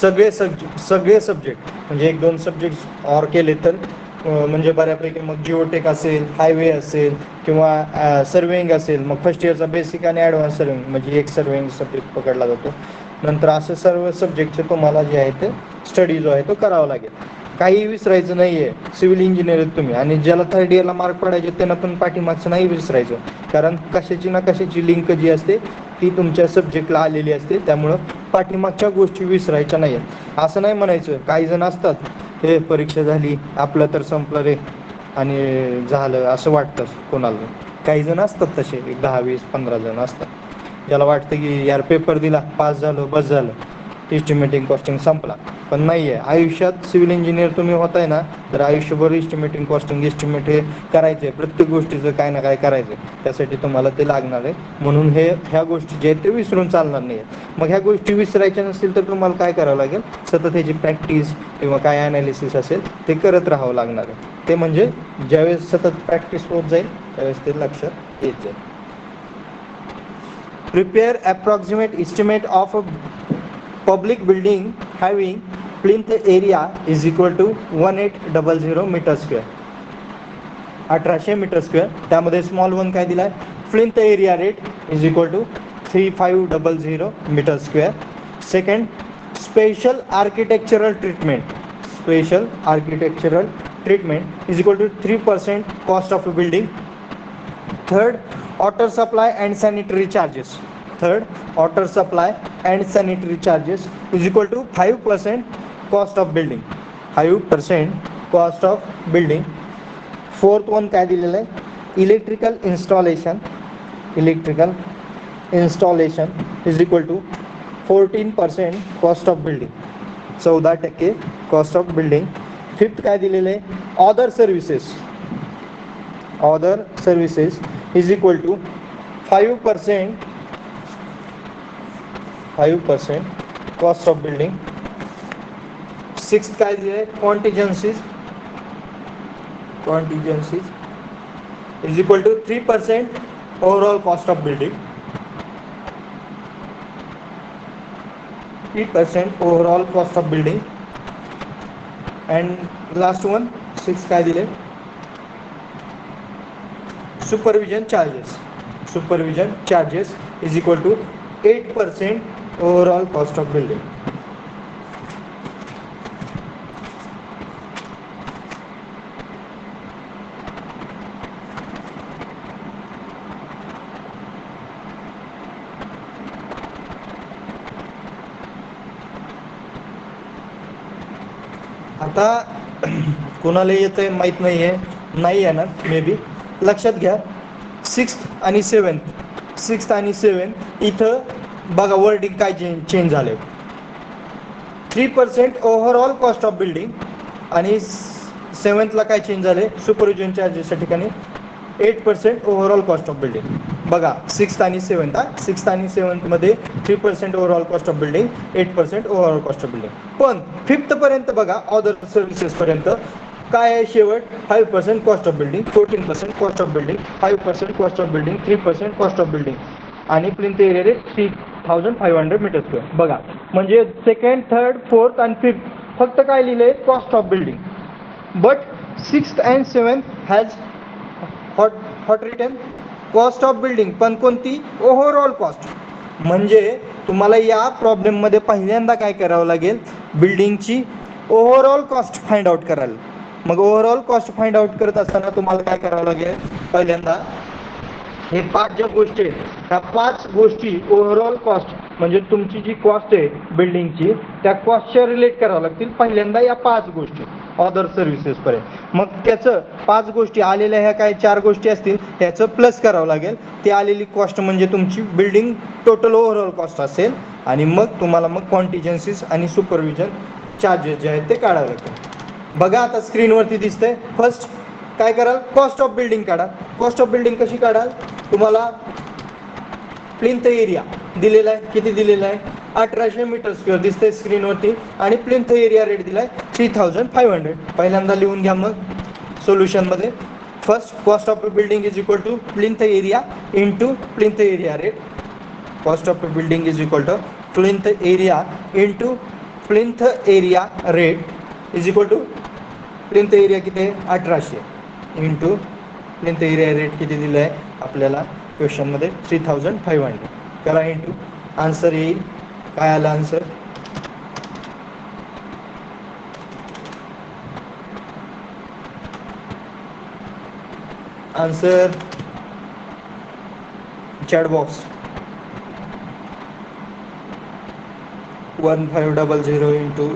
सगळे सब्जेक्ट म्हणजे 1-2 सब्जेक्ट ऑर केले तर म्हणजे बऱ्यापैकी मग जिओटेक असेल, हायवे असेल, किंवा सर्वेइंग असेल. मग फर्स्ट इयरचा बेसिक आणि ॲडव्हान्स सर्वेइंग म्हणजे एक सर्वेइंग सब्जेक्ट पकडला जातो. नंतर असं सर्व सब्जेक्टचे तुम्हाला जे आहे ते स्टडी जो आहे तो करावा लागेल. काही विसरायचं नाही आहे. सिव्हिल इंजिनियर आहेत तुम्ही, आणि ज्याला थर्ड इयरला मार्क पडायचे त्यांना पण पाठीमागचं नाही विसरायचं. कारण कशाची ना कशाची लिंक जी असते ती तुमच्या सब्जेक्टला आलेली असते. त्यामुळं पाठीमागच्या गोष्टी विसरायच्या नाही आहेत. असं नाही म्हणायचं. काही जण असतात, हे परीक्षा झाली, आपलं तर संपलं रे आणि झालं, असं वाटतं कोणाला. काही जण असतात तसे, 10, 20, 15 जण असतात, ज्याला वाटतं की यार पेपर दिला, पास झालो, बस झालं, इस्टिमेटिंग कॉस्टिंग संपला. पण नाही आहे. आयुष्यात सिव्हिल इंजिनियर तुम्ही होताय ना, तर आयुष्यभर इस्टिमेटिंग कॉस्टिंग एस्टिमेट हे करायचं आहे. प्रत्येक गोष्टीचं काय ना काय करायचं आहे. त्यासाठी तुम्हाला ते लागणार आहे. म्हणून ह्या गोष्टी जे आहेत ते विसरून चालणार नाही आहेत. मग ह्या गोष्टी विसरायच्या नसतील तर तुम्हाला काय करावं लागेल, सतत ह्याची प्रॅक्टिस किंवा काय ॲनालिसिस असेल ते करत राहावं लागणार आहे. ते म्हणजे ज्यावेळेस सतत प्रॅक्टिस होत जाईल त्यावेळेस ते लक्षात येत जाईल. Prepare approximate estimate of a public building having plinth area is equal to 1800 metre square, 1800 metre square. त्यामध्ये स्मॉल वन काय दिलाय, plinth area rate is equal to 3500 metre square. Second, special architectural treatment is equal to 3% cost of a building. Third, water supply and sanitary charges. Is equal to 5% cost of building. 5% cost of building. Fourth one काय दिलेलं आहे, electrical installation is equal to 14% cost of building. 14% cost of building. Fifth काय दिलेलं आहे, other services is equal to 5% cost of building. Sixth काय दिले, contingencies is equal to 3% overall cost of building. 3% overall cost of building. And last one, 6 काय दिले, supervision charges is equal to 8% overall cost of building. आता कोणाला येतंय माहित नाहीये, नाही येणार मे बी. लक्षात घ्या, सिक्स्थ आणि सेवन्थ इथं बघा वर्डिंग काय चेंज झालंय. 3% ओव्हरऑल कॉस्ट ऑफ बिल्डिंग आणि सेवन्थला काय चेंज झाले, सुपरविजन चार्जेसच्या ठिकाणी 8% ओव्हरऑल कॉस्ट ऑफ बिल्डिंग. बघा 6th आणि 7th, 6th आणि 7th मध्ये 3% overall cost of building, 8% overall cost of building. पण 5th पर्यंत बघा, अदर सर्व्हिसेस पर्यंत काय आहे शेवट, 5% cost of building, 14% cost of building, 5% cost of building, 3% cost of building आणि plinth area rate 3500 metre square. बघा म्हणजे 2nd, 3rd, 4th आणि 5th फक्त काय लिहिलंय, cost of building. But 6th and 7th has hot return cost of building, पण कोणती, overall cost. म्हणजे तुम्हाला या प्रॉब्लेममध्ये पहिल्यांदा काय करावं लागेल, बिल्डिंगची ओव्हरऑल कॉस्ट फाइंड आउट कराल. मग ओव्हरऑल कॉस्ट फाइंड आउट करत असताना तुम्हाला काय करावं लागेल, पहिल्यांदा हे 5 ज्या गोष्टी आहेत, ह्या 5 गोष्टी ओव्हरऑल कॉस्ट म्हणजे तुमची जी कॉस्ट आहे बिल्डिंगची, त्या कॉस्टच्या रिलेट करावं लागतील पहिल्यांदा या 5 गोष्टी अदर सर्व्हिसेस पर्यंत. मग त्याचं 5 गोष्टी आलेल्या ह्या काय 4 गोष्टी असतील त्याचं प्लस करावं लागेल. ती आलेली कॉस्ट म्हणजे तुमची बिल्डिंग टोटल ओव्हरऑल कॉस्ट असेल आणि मग तुम्हाला मग कॉन्टिजन्सीज आणि सुपरविजन चार्जेस जे आहेत ते काढावे लागतील. बघा आता स्क्रीनवरती दिसतंय. फर्स्ट काय कराल, कॉस्ट ऑफ बिल्डिंग काढा. कॉस्ट ऑफ बिल्डिंग कशी काढाल, तुम्हाला प्लिंथ एरिया दिलेला आहे, किती दिलेला आहे, 1800 मीटर स्क्वेअर दिसतंय स्क्रीनवरती आणि प्लिंथ एरिया रेट दिलाय 3500. पहिल्यांदा लिहून घ्या मग सोल्युशनमध्ये. First cost of building is equal to plinth area into plinth area rate. Cost of building is equal to plinth area into plinth area rate is equal to plinth area किती आहे 1800 into plinth area rate किती दिलं आहे आपल्याला क्वेश्चनमध्ये 3500. करा into, answer येईल. काय आलं answer, answer chat box 3500 into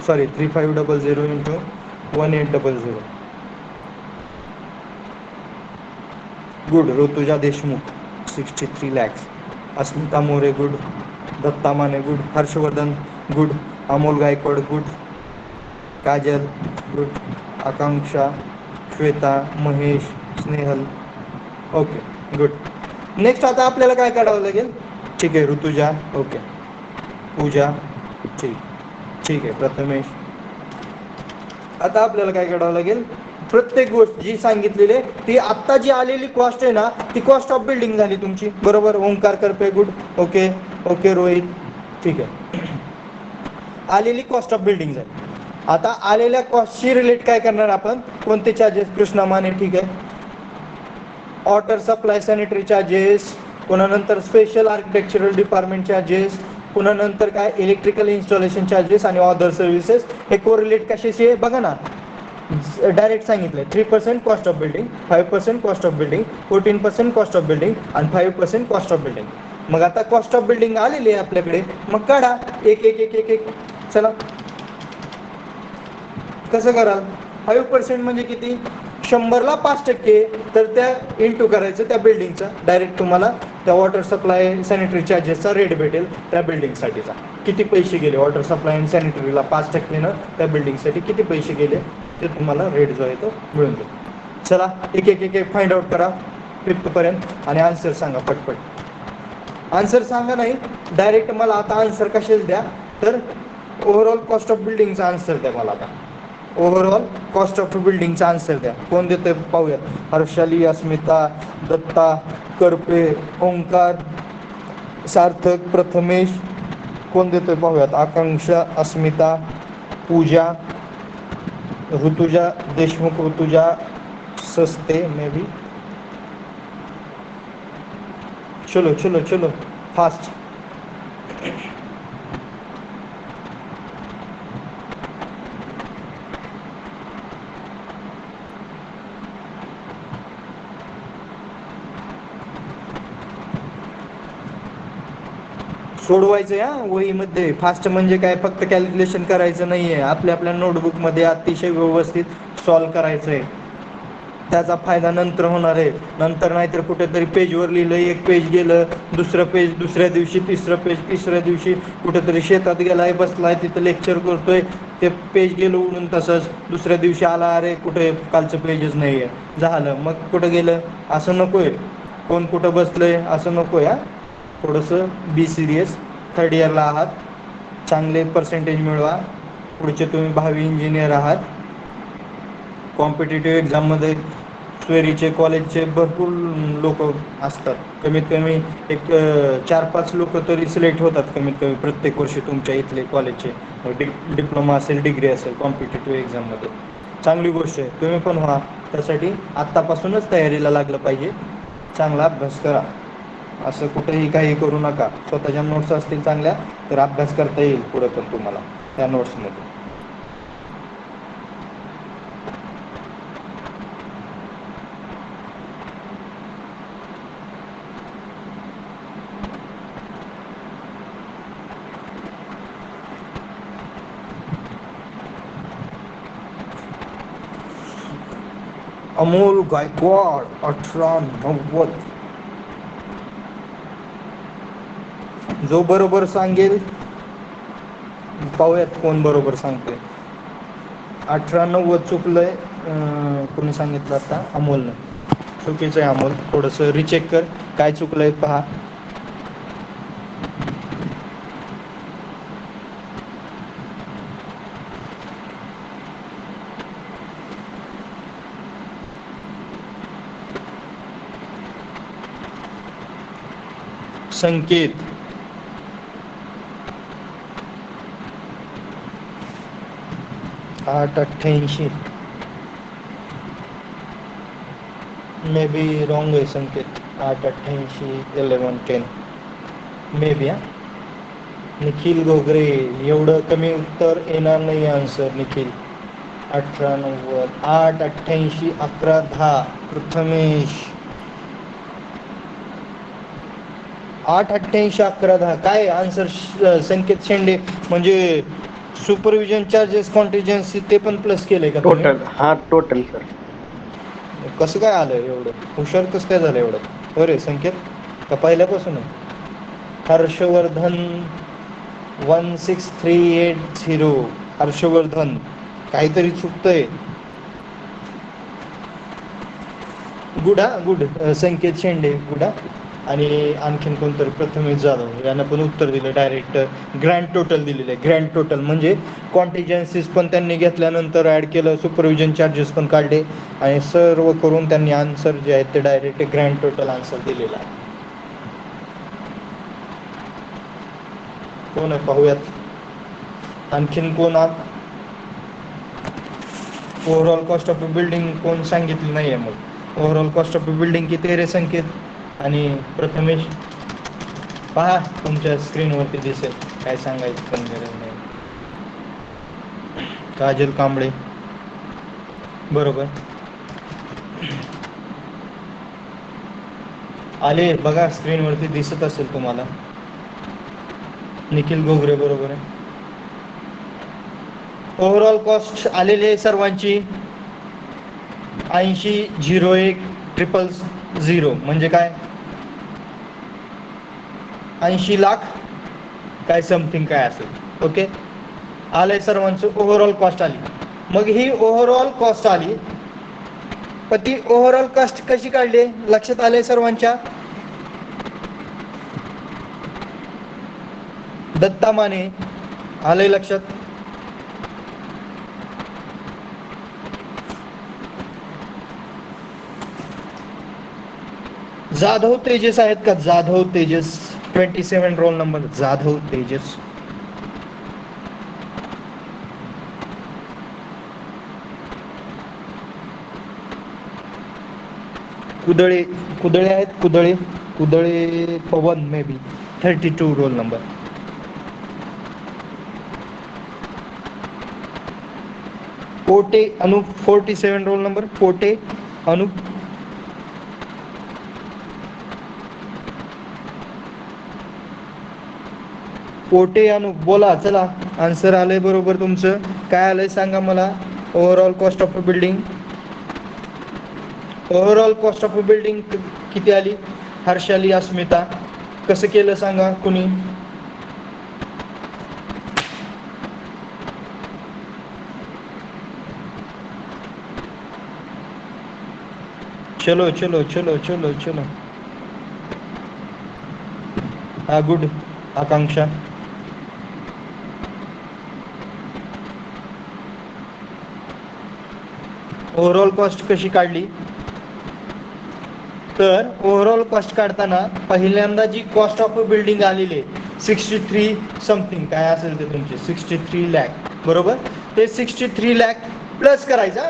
3500 into 1800. Good. Rutuja Deshmukh 63 lakhs. Asmita More good. Datta Mane good. Harshvardhan good. Amol Gaikwad good. Kajal good. Akanksha, Shweta, Mahesh, Snehal okay good. Next आता आपल्याला काय काढावं लागेल, ठीक आहे ऋतुजा ओके, पूजा ठीक आहे, प्रथमेश. आता आपल्याला काय काढावं लागेल, प्रत्येक गोष्ट जी सांगितलेली आहे ती आत्ता जी आलेली कॉस्ट आहे ना ती कॉस्ट ऑफ बिल्डिंग झाली तुमची, बरोबर. ओंकार करपे गुड. ओके रोहित ठीक आहे. आलेली कॉस्ट ऑफ बिल्डिंग झाली. आता आलेल्या कॉस्टशी रिलेट काय करणार आपण, कोणते चार्जेस, कृष्णा माने ठीक आहे, वॉटर सप्लाय सॅनिटरी चार्जेस, पुन्हा नंतर स्पेशल आर्किटेक्चरल डिपार्टमेंट चार्जेस, पुन्हा नंतर काय इलेक्ट्रिकल इन्स्टॉलेशन चार्जेस आणि अदर सर्व्हिसेस. हे कोरिलेट कशाशी आहे बघा ना, डायरेक्ट सांगितलंय 3% cost of building, 5% cost of building, 14% cost of building आणि 5% कॉस्ट ऑफ बिल्डिंग. मग आता कॉस्ट ऑफ बिल्डिंग आलेली आहे आपल्याकडे, मग काढा एक एक एक एक एक. चला कसं कराल, 5% म्हणजे किती, 100ला 5% तर त्या इंटू करायचं त्या बिल्डिंगचं. डायरेक्ट तुम्हाला त्या वॉटर सप्लाय सॅनिटरी चार्जेसचा रेट भेटेल त्या बिल्डिंगसाठीचा. किती पैसे गेले वॉटर सप्लाय आणि सॅनिटरीला 5%नं त्या बिल्डिंगसाठी किती पैसे गेले ते तुम्हाला रेट जो आहे तो मिळून जाईल. चला एक एक एक एक फाइंड आउट करा 5th पर्यंत आणि आन्सर सांगा पटपट. आन्सर सांगा नाही डायरेक्ट मला आता आन्सर कशाच द्या, तर ओव्हरऑल कॉस्ट ऑफ बिल्डिंगचा आन्सर द्या मला. आता ओव्हरऑल कॉस्ट ऑफ बिल्डिंगचा आन्सर द्या. कोण देतोय पाहूयात. हर्षाली, अस्मिता, दत्ता, करपे, ओंकार, सार्थक, प्रथमेश, कोण देतोय पाहूयात. आकांक्षा, अस्मिता, पूजा, ऋतुजा देशमुख, ऋतुजा सस्ते मे बी. चलो चलो चलो फास्ट. सोडवायचं या वहीमध्ये. फास्ट म्हणजे काय, फक्त कॅल्क्युलेशन करायचं नाहीये, आपल्या आपल्या नोटबुकमध्ये अतिशय व्यवस्थित सॉल्व करायचं आहे. त्याचा फायदा नंतर होणार आहे. नंतर नाहीतर कुठेतरी पेजवर लिहिलं, एक पेज गेलं, दुसरं पेज दुसऱ्या दिवशी, तिसरं पेज तिसऱ्या दिवशी, कुठेतरी शेतात गेलाय, बसलाय, तिथं लेक्चर करतोय, ते पेज गेलं उडून तसंच. दुसऱ्या दिवशी आला, अरे कुठे कालचं पेजच नाही आहे, झालं. मग कुठं गेलं? असं नको आहे. कोण कुठं बसलंय असं नको आहे. थोडंसं बी सिरियस. थर्ड इयरला आहात, चांगले पर्सेंटेज मिळवा. पुढचे तुम्ही भावी इंजिनियर आहात. कॉम्पिटेटिव्ह एक्झाममध्ये स्वेरीचे कॉलेजचे भरपूर लोक असतात. कमीत कमी एक 4-5 लोक तरी सिलेक्ट होतात कमीत कमी प्रत्येक वर्षी तुमच्या इथले कॉलेजचे. डिप्लोमा असेल, डिग्री असेल, कॉम्पिटेटिव्ह एक्झाममध्ये. चांगली गोष्ट आहे, तुम्ही पण व्हा. त्यासाठी आत्तापासूनच तयारीला लागलं पाहिजे. चांगला अभ्यास करा. असं कुठेही काही करू नका. स्वतःच्या नोट्स असतील चांगल्या तर अभ्यास करता येईल पुढे पण तुम्हाला त्या नोट्समध्ये. अमोल गायकवाड 1890. जो बरोबर सांगेल, पाहूयात कोण बरोबर सांगते. 1890 चुकलंय. कोणी सांगितलं आता? अमोलनं. चुकीचं आहे अमोल. थोडंसं रिचेक कर, काय चुकलंय पहा. संकेत 888. मे बी रॉंग आहे संकेत. 888 1110 मे बी. निखिल गोगरे, एवढं कमी उत्तर येणार नाही आन्सर निखिल. 1890 888 1110. प्रथमेश 888 1110 काय आन्सर? संकेत शेंडे म्हणजे सुपरविजन चार्जेस कॉन्टिजन्सी ते पण प्लस केलंय का तुम्ही? टोटल, हा टोटल सर. कसं काय आलं एवढं हुशार? कसं काय झालं एवढं? बरे संकेत का पहिल्यापासून आहे? हर्षवर्धन 16380. हर्षवर्धन काहीतरी चुकतंय. गुड. गुड. संकेत शेंडे गुड. आणि आणखीन कोणतरी प्रथमेश जाधव यांना पण उत्तर दिलं डायरेक्ट. ग्रँड टोटल दिलेलं आहे. ग्रँड टोटल म्हणजे कॉन्टिजन्सीज पण त्यांनी घेतल्यानंतर ॲड केलं, सुपरविजन चार्जेस पण काढले आणि सर्व करून त्यांनी आन्सर जे आहे ते डायरेक्ट ग्रँड टोटल आन्सर दिलेला आहे. कोण आहे पाहूयात आणखीन कोण. Overall cost of a building कोण सांगितलं नाही आहे. मग overall cost of a building किती आहे रे संकेत आणि प्रथमेश? पहा तुमच्या स्क्रीनवरती दिसेल, काय सांगायचं पण गरज नाही. काजल कांबळे बरोबर आले बघा, स्क्रीनवरती दिसत असेल तुम्हाला. निखिल गोगरे बरोबर आहे. ओव्हरऑल कॉस्ट आलेली आहे सर्वांची 80,01,000 म्हणजे काय? 80 लाख काय समथिंग काय असेल. ओके, आलंय सर्वांचं. ओव्हरऑल कॉस्ट आली. मग ही ओव्हरऑल कॉस्ट आली, पण ती ओव्हरऑल कॉस्ट कशी काढली लक्षात आलंय सर्वांच्या? दत्ता माने आलंय लक्षात? जाधव तेजस आहेत का? Jadhav Tejas 27 roll number. जाधव तेजस कुदळे. कुदळे आहेत? Kudale. Kudale Pawan may be 32 roll number. Pote Anup 47 roll number. Pote Anup. Pote Anup बोला. चला आन्सर आलंय बरोबर तुमचं. काय आलंय सांगा मला. Overall cost of a building overall cost of building किती आली? हर्षाली, अस्मिता, कसं केलं सांगा कुणी? चलो चलो चलो चलो चलो. हा गुड. आकांक्षा, ओव्हरऑल कॉस्ट कशी काढली? तर ओव्हरऑल कॉस्ट काढताना पहिल्यांदा जी कॉस्ट ऑफ अ बिल्डिंग आलेली आहे 63 समथिंग काय असेल ते तुमचे 63 लॅक, बरोबर. ते 63 लॅक प्लस करायचा.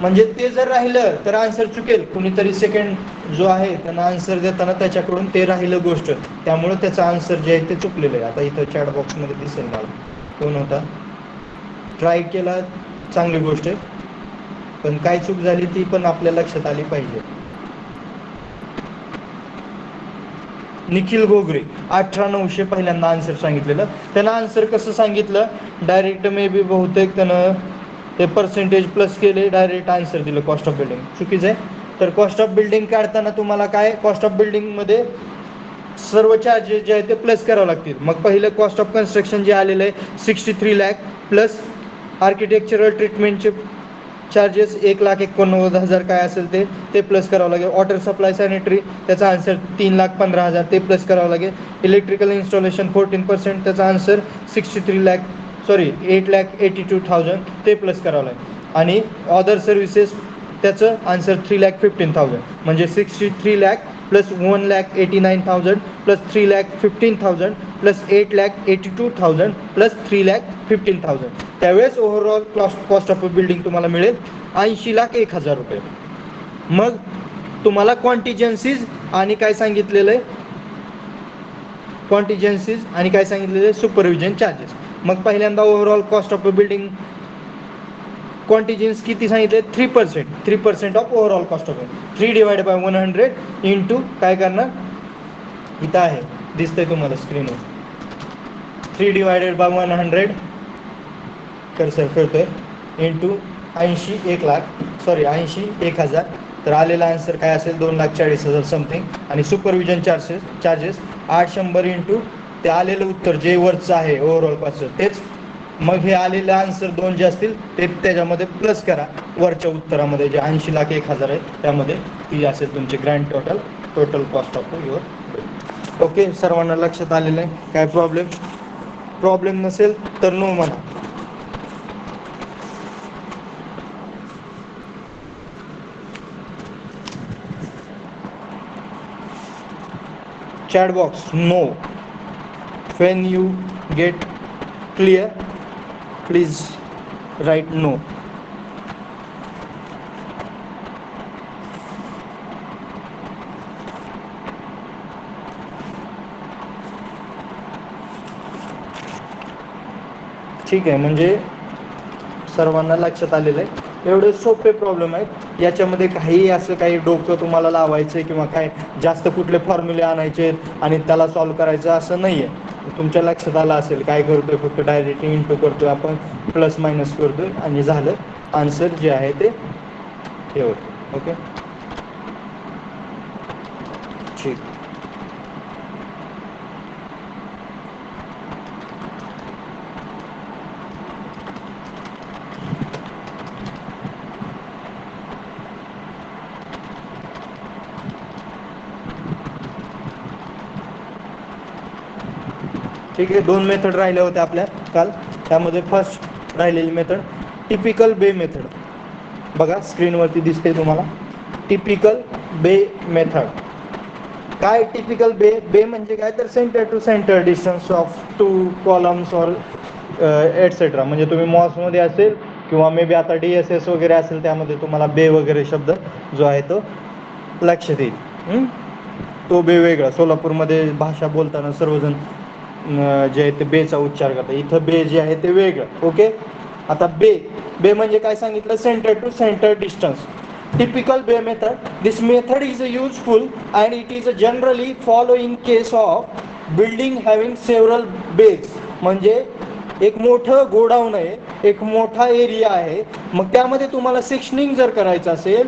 म्हणजे ते जर राहिलं तर आन्सर चुकेल. कुणीतरी सेकंड जो आहे त्यांना आन्सर देताना त्याच्याकडून ते राहिलं गोष्ट, त्यामुळं त्याचं आन्सर जे आहे ते चुकलेलं आहे. आता इथं चॅट बॉक्समध्ये दिसेल मला कोण होता. ट्राय केला, चांगली गोष्ट आहे, पण काय चूक झाली ती पण आपल्या लक्षात आली पाहिजे. निखिल गोगरे 18900 पहिल्यांदा आन्सर सांगितलेलं. त्यानं आन्सर कसं सांगितलं? डायरेक्ट मे बी बहुतेक त्यानं ते पर्सेंटेज प्लस केले, डायरेक्ट आन्सर दिलं कॉस्ट ऑफ बिल्डिंग. चुकीचं आहे. तर कॉस्ट ऑफ बिल्डिंग काढताना तुम्हाला काय, कॉस्ट ऑफ बिल्डिंगमध्ये सर्व चार्जेस जे आहे ते प्लस करावं लागतील. मग पहिलं कॉस्ट ऑफ कन्स्ट्रक्शन जे आलेलं आहे 63 लॅक प्लस आर्किटेक्चरल ट्रीटमेंटचे चार्जेस 1,89,000 काय असेल ते प्लस करावं लागेल. वॉटर सप्लाय सॅनिटरी त्याचा आन्सर 3,15,000 ते प्लस करावं लागेल. इलेक्ट्रिकल इन्स्टॉलेशन 14% त्याचा आन्सर 8,82,000 ते प्लस करावं लागेल. आणि अदर सर्व्हिसेस त्याचं आन्सर 3,15,000 म्हणजे 63 lakh plus 1,89,000 plus 3,15,000 plus 8,82,000 plus 3,15,000. त्यावेळेस overall cost of a building तुम्हाला मिळेल 80,01,000 रुपये. मग तुम्हाला कॉन्टिजन्सीज आणि काय सांगितलेलं आहे, कॉन्टिजन्सीज आणि काय सांगितलेलं आहे, सुपरविजन चार्जेस. मग पहिल्यांदा overall cost of a building contingencies किती सांगितले? 3% of overall cost of. 3 divide by 100 into काय करणार, इथं आहे दिसतंय तुम्हाला स्क्रीनवर, 3 डिवायडेड बाय 100 कर्सर करतोय इंटू 80,01,000. तर आलेला आन्सर काय असेल 2,40,000 समथिंग. आणि सुपरविजन चार्जेस 800 इंटू ते आलेलं उत्तर जे वरचं आहे ओव्हरऑल कॉस्ट तेच. मग हे आलेलं आन्सर 2 जे असतील ते त्याच्यामध्ये प्लस करा वरच्या उत्तरामध्ये जे 80,01,000 आहे त्यामध्ये, ती असेल तुमची grand total cost of your. Okay, सर्वांना लक्षात आलेलं आहे? काय प्रॉब्लेम नसेल तर नो म्हणा. Chat box, no. When you get clear, please write no. ठीक आहे, म्हणजे सर्वांना लक्षात आलेलं आहे. एवढे सोपे प्रॉब्लेम आहेत, याच्यामध्ये काही असं काही डोकं तुम्हाला लावायचं किंवा काय जास्त कुठले फॉर्म्युले आणायचे आणि त्याला सॉल्व्ह करायचं असं नाही आहे. तुमच्या लक्षात आलं असेल काय करतोय, फक्त डायरेक्ट इंटू करतोय आपण, प्लस मायनस करतोय आणि झालं आन्सर जे आहे ते हे होतं. ओके, ठीक. ठीक आहे, 2 मेथड राहिल्या होत्या आपल्या काल. त्यामध्ये फर्स्ट राहिलेली मेथड टिपिकल बे मेथड. बघा स्क्रीनवरती दिसते तुम्हाला टिपिकल बे मेथड. काय टिपिकल बे म्हणजे काय, तर centre to centre distance of 2 columns or etcetera. म्हणजे तुम्ही मॉसमध्ये असेल किंवा मे बी आता DSS वगैरे असेल त्यामध्ये तुम्हाला बे वगैरे शब्द जो आहे तो लक्षात येईल. तो बे वेगळा. सोलापूरमध्ये भाषा बोलताना सर्वजण जे आहे ते बेचा उच्चार करतात. इथं बे जे आहे ते वेगळं. ओके, आता बे म्हणजे काय सांगितलं, centre to centre distance. Typical Bay method. This method is useful and it is generally followed in case of building having several bays. म्हणजे एक मोठं गोडाऊन आहे, एक मोठा एरिया आहे, मग त्यामध्ये तुम्हाला सेक्शनिंग जर करायचं असेल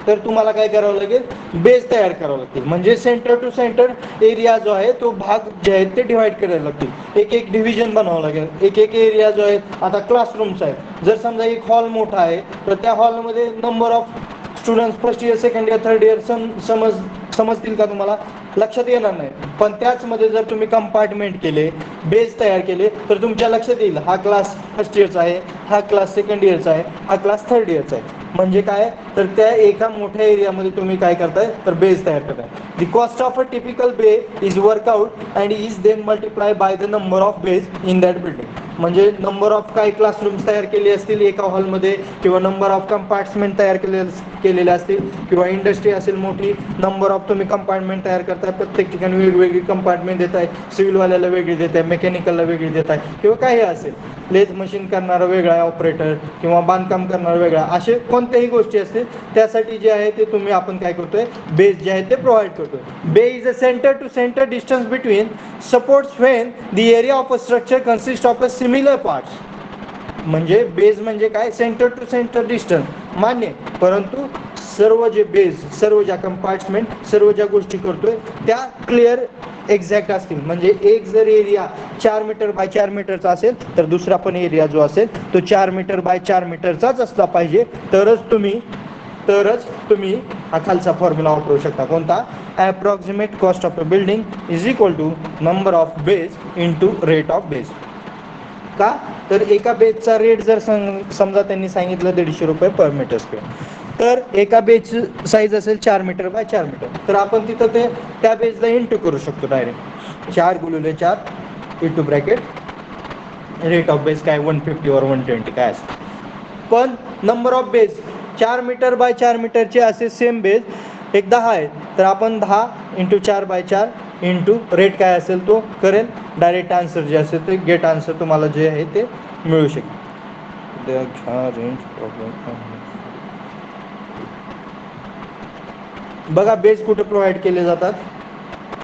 तर तुम्हाला काय करावं लागेल, बेस तयार करावं लागतील. म्हणजे सेंटर टू सेंटर एरिया जो आहे तो भाग जे आहेत ते डिव्हाइड करायला लागतील. एक एक डिव्हिजन बनावं लागेल. एक एक एरिया जो आहे, आता क्लासरूम्स आहेत, जर समजा एक हॉल मोठा आहे तर त्या हॉलमध्ये number of students first year, second year, third year समजतील का तुम्हाला? लक्षात येणार नाही. पण त्याचमध्ये जर तुम्ही कंपार्टमेंट केले, बेस तयार केले, तर तुमच्या लक्षात येईल हा क्लास फर्स्ट इयरचा आहे, हा क्लास सेकंड इयरचा आहे, हा क्लास थर्ड इयरचा आहे. म्हणजे काय, तर त्या एका मोठ्या एरियामध्ये तुम्ही काय करताय, तर बेस तयार करताय. The cost of a typical bay is work out and is then multiply by the number of base in that building. म्हणजे नंबर ऑफ काय क्लासरूम्स तयार केले असतील एका हॉलमध्ये, किंवा नंबर ऑफ कंपार्टमेंट तयार केलेले असतील, किंवा इंडस्ट्री असेल मोठी, नंबर ऑफ तुम्ही कंपार्टमेंट तयार करताय, प्रत्येक ठिकाणी वेगवेगळी कंपार्टमेंट देत आहे, सिव्हिलवाल्याला वेगळी देत आहे, मेकॅनिकलला वेगळी देत आहे, किंवा काही असेल, लेथ मशीन करणारा वेगळा आहे ऑपरेटर, किंवा बांधकाम करणारा वेगळा, असे कोणत्याही गोष्टी असतील त्यासाठी जे आहे ते तुम्ही आपण काय करतोय, बेस जे आहे ते प्रोव्हाइड करतोय. Bay is a centre to centre distance between supports when the area of a structure consist of a similar parts. म्हणजे बेस म्हणजे काय, सेंटर टू सेंटर डिस्टन्स मान्य, परंतु सर्व जे बेस, सर्व ज्या कंपार्टमेंट, सर्व ज्या गोष्टी करतोय त्या क्लिअर एक्झॅक्ट असतील. म्हणजे एक जर एरिया 4 मीटर बाय 4 मीटरचा असेल तर दुसरा पण एरिया जो असेल तो 4 मीटर बाय 4 मीटरचाच असला पाहिजे, तरच तुम्ही हा खालचा फॉर्म्युला वापरू शकता. कोणता? Approximate cost of a building is equal to number of base into rate of bays. का, तर एका बेसचा रेट जर समजा त्यांनी सांगितलं 150 रुपये पर मीटर स्क्वेअर, तर एका बेसची साईज असेल 4 मीटर बाय 4 मीटर, तर आपण तिथं ते त्या बेसला इंटू करू शकतो डायरेक्ट. 4 गुणिले 4 into bracket rate of bays काय 150 और 120 काय असतं. पण number of bays 4 metre by 4 मीटरचे असे सेम बेस एक 10 आहेत, तर आपण 10 इंटू 4 बाय 4 इंटू रेट काय असेल तो करेल. डायरेक्ट आन्सर जे असेल ते गेट आन्सर तुम्हाला जे आहे ते मिळू शकेल. बघा बेस कुठे प्रोव्हाइड केले जातात.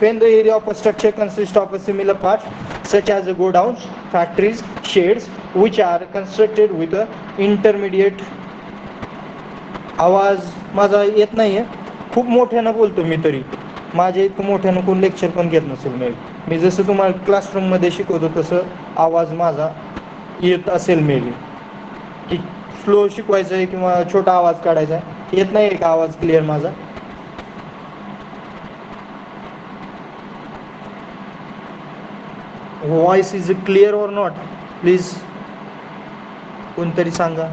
When the area of a structure consists of a similar parts such as godowns, factories, sheds which are constructed with a intermediate. आवाज माझा येत नाहीये, खूप मोठ्यानं बोलतो मी, तरी माझ्या इतकं मोठ्यानं कोण लेक्चर पण घेत नसेल. मी जसं तुम्हाला क्लासरूममध्ये शिकवतो तसं आवाज माझा येत असेल मेबी, की स्लो शिकवायचं आहे किंवा छोटा आवाज काढायचा आहे, येत नाही का आवाज क्लिअर माझा? व्हॉइस इज क्लिअर और नॉट? प्लीज कोणतरी सांगा.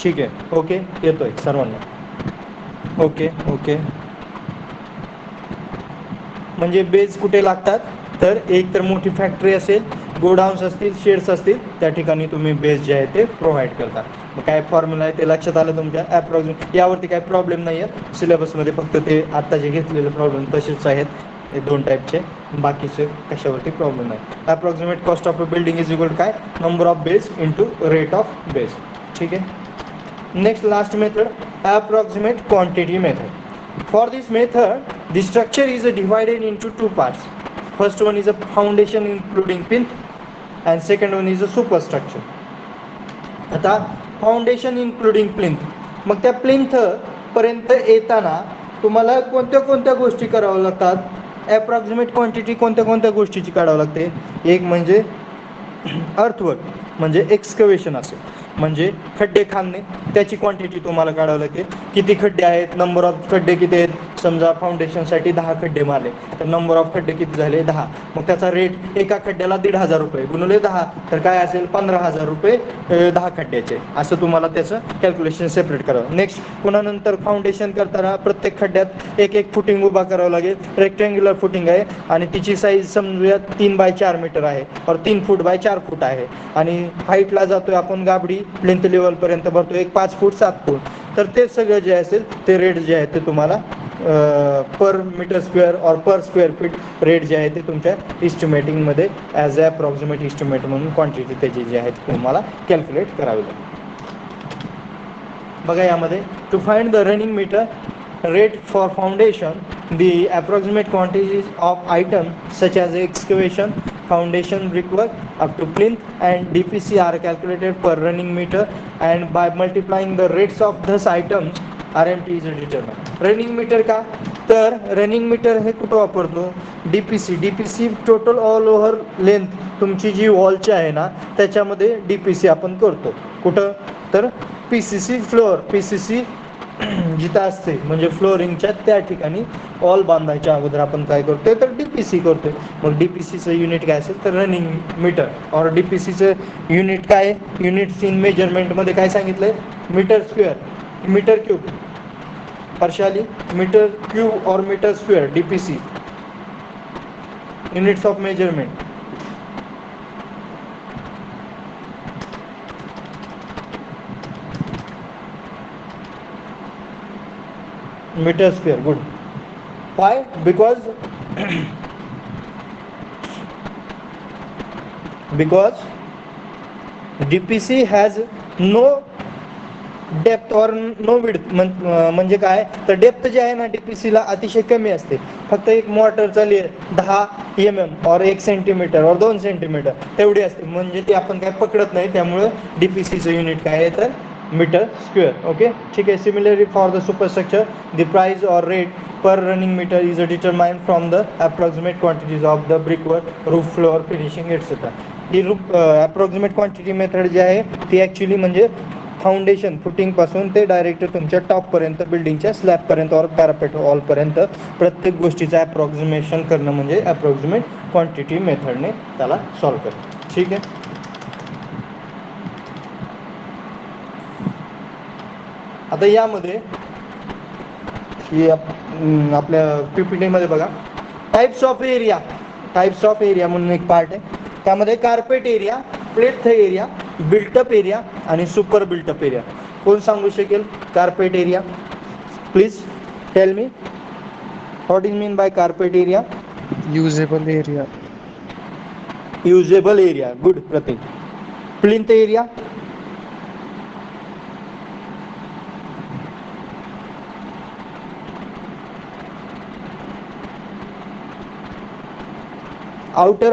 ठीक आहे, ओके, येतोय सर्वांना. Okay okay. म्हणजे बेस कुठे लागतात, तर एक तर मोठी फॅक्टरी असेल, गोडाऊन्स असतील, शेड्स असतील, त्या ठिकाणी तुम्ही बेस जे आहे ते प्रोव्हाइड करता. मग काय फॉर्म्युला आहे ते लक्षात आलं तुमच्या. ॲप्रॉक्सिमेट यावरती काही प्रॉब्लेम नाही आहे सिलेबसमध्ये, फक्त ते आत्ता जे घेतलेले प्रॉब्लेम तसेच आहेत, हे 2 टाईपचे, बाकीचे कशावरती प्रॉब्लेम नाही. Approximate cost of a building is equal काय, number of base into rate of base. ठीक आहे. Next, last method, approximate quantity method. For this method, the structure is divided into 2 parts. First one is a foundation including plinth, and second one is a superstructure. आता foundation including plinth, मग त्या plinth पर्यंत येताना तुम्हाला कोणत्या कोणत्या गोष्टी कराव्या लागतात, ॲप्रॉक्सिमेट क्वांटिटी कोणत्या कोणत्या गोष्टीची काढावं लागते. एक म्हणजे अर्थवर्क, म्हणजे एक्सकवेशन असेल, म्हणजे खड्डे खाणणे, त्याची क्वांटिटी तुम्हाला काढावं लागते. किती खड्डे आहेत, नंबर ऑफ खड्डे किती आहेत. समजा फाउंडेशनसाठी 10 खड्डे मारले, तर नंबर ऑफ खड्डे किती झाले, 10. मग त्याचा रेट एका खड्ड्याला 1,500 रुपये गुणिले 10, तर काय असेल 15,000 रुपये 10 खड्ड्याचे. असं तुम्हाला त्याचं कॅल्क्युलेशन सेपरेट करावं. नेक्स्ट, पुन्हा नंतर फाउंडेशन करताना प्रत्येक खड्ड्यात एक एक फुटिंग उभा करावं लागेल. रेक्टँग्युलर फुटिंग आहे आणि तिची साईज समजूया 3 बाय 4 मीटर आहे, और 3 फूट बाय 4 फूट आहे. आणि हाईटला जातोय आपण गाबडी प्लिंथ लेवलपर्यंत भरतो, एक 5 फूट 7 फूट. तर ते सगळं जे असेल ते रेट जे आहे ते तुम्हाला पर मीटर स्क्वेअर और पर स्क्वेअर फीट रेट जे आहे ते तुमच्या इस्टिमेटिंगमध्ये ॲज अ अप्रॉक्सिमेट इस्टिमेट म्हणून क्वांटिटी त्याची जी आहे ती तुम्हाला कॅल्क्युलेट करावी लागेल. बघा यामध्ये, to find the running metre rate for foundation, the approximate quantities of items such as excavation, foundation brickwork up to plinth and DPC are calculated per running meter, and by multiplying the rates of these items RMT is determined. Running metre का, तर running metre हे कुठं वापरतो, DPC. DPC total all over length तुमची जी वॉलची आहे ना त्याच्यामध्ये डीपीसी आपण करतो. कुठं, तर पीसीसी फ्लोअर, पीसीसी जिथं असते म्हणजे फ्लोरिंगच्या त्या ठिकाणी वॉल बांधायच्या अगोदर आपण काय करतोय, तर डीपीसी करतोय. मग डीपीसीचं युनिट काय असेल, तर रनिंग मीटर. और डीपीसीचं युनिट काय, युनिट्स इन मेजरमेंटमध्ये काय सांगितलंय, metre square, metre cube, partially meter cube or meter square. DPC units of measurement. Meter square, good. Why? Because because DPC has no depth और नो विड्थ. म्हणजे काय, तर डेप्थ जे आहे ना डीपीसीला अतिशय कमी असते. फक्त एक मॉर्टरचा लेअर 10 mm और 1 सेंटीमीटर और 2 सेंटीमीटर तेवढी असते, म्हणजे ती आपण काय पकडत नाही. त्यामुळे डीपीसीचं युनिट काय आहे, तर मीटर स्क्वेअर. ओके, ठीक आहे. Similarly for the superstructure the price or rate per running metre is determined from the approximate quantities of the brickwork, roof, floor, finishing etcetera. ही अप्रॉक्सिमेट क्वांटिटी मेथड जी आहे ती actually म्हणजे foundation footing पासून ते direct तुमच्या top पर्यंत, बिल्डिंगच्या स्लॅब पर्यंत और पॅरापेट वॉल पर्यंत प्रत्येक गोष्टीचं अप्रॉक्सिमेशन करणं म्हणजे अप्रॉक्सिमेट क्वांटिटी मेथडने त्याला सॉल्व करणं. ठीक आहे. आता यामध्ये आपल्या पीपीटी मध्ये बघा, types of area. Types of area म्हणून एक पार्ट आहे, त्यामध्ये carpet area, plinth area, built up area आणि सुपर बिल्टअप एरिया. कोण सांगू शकेल carpet area? Please tell me what is mean by carpet area. Usable area. Usable area, good Pratik. Plinth area,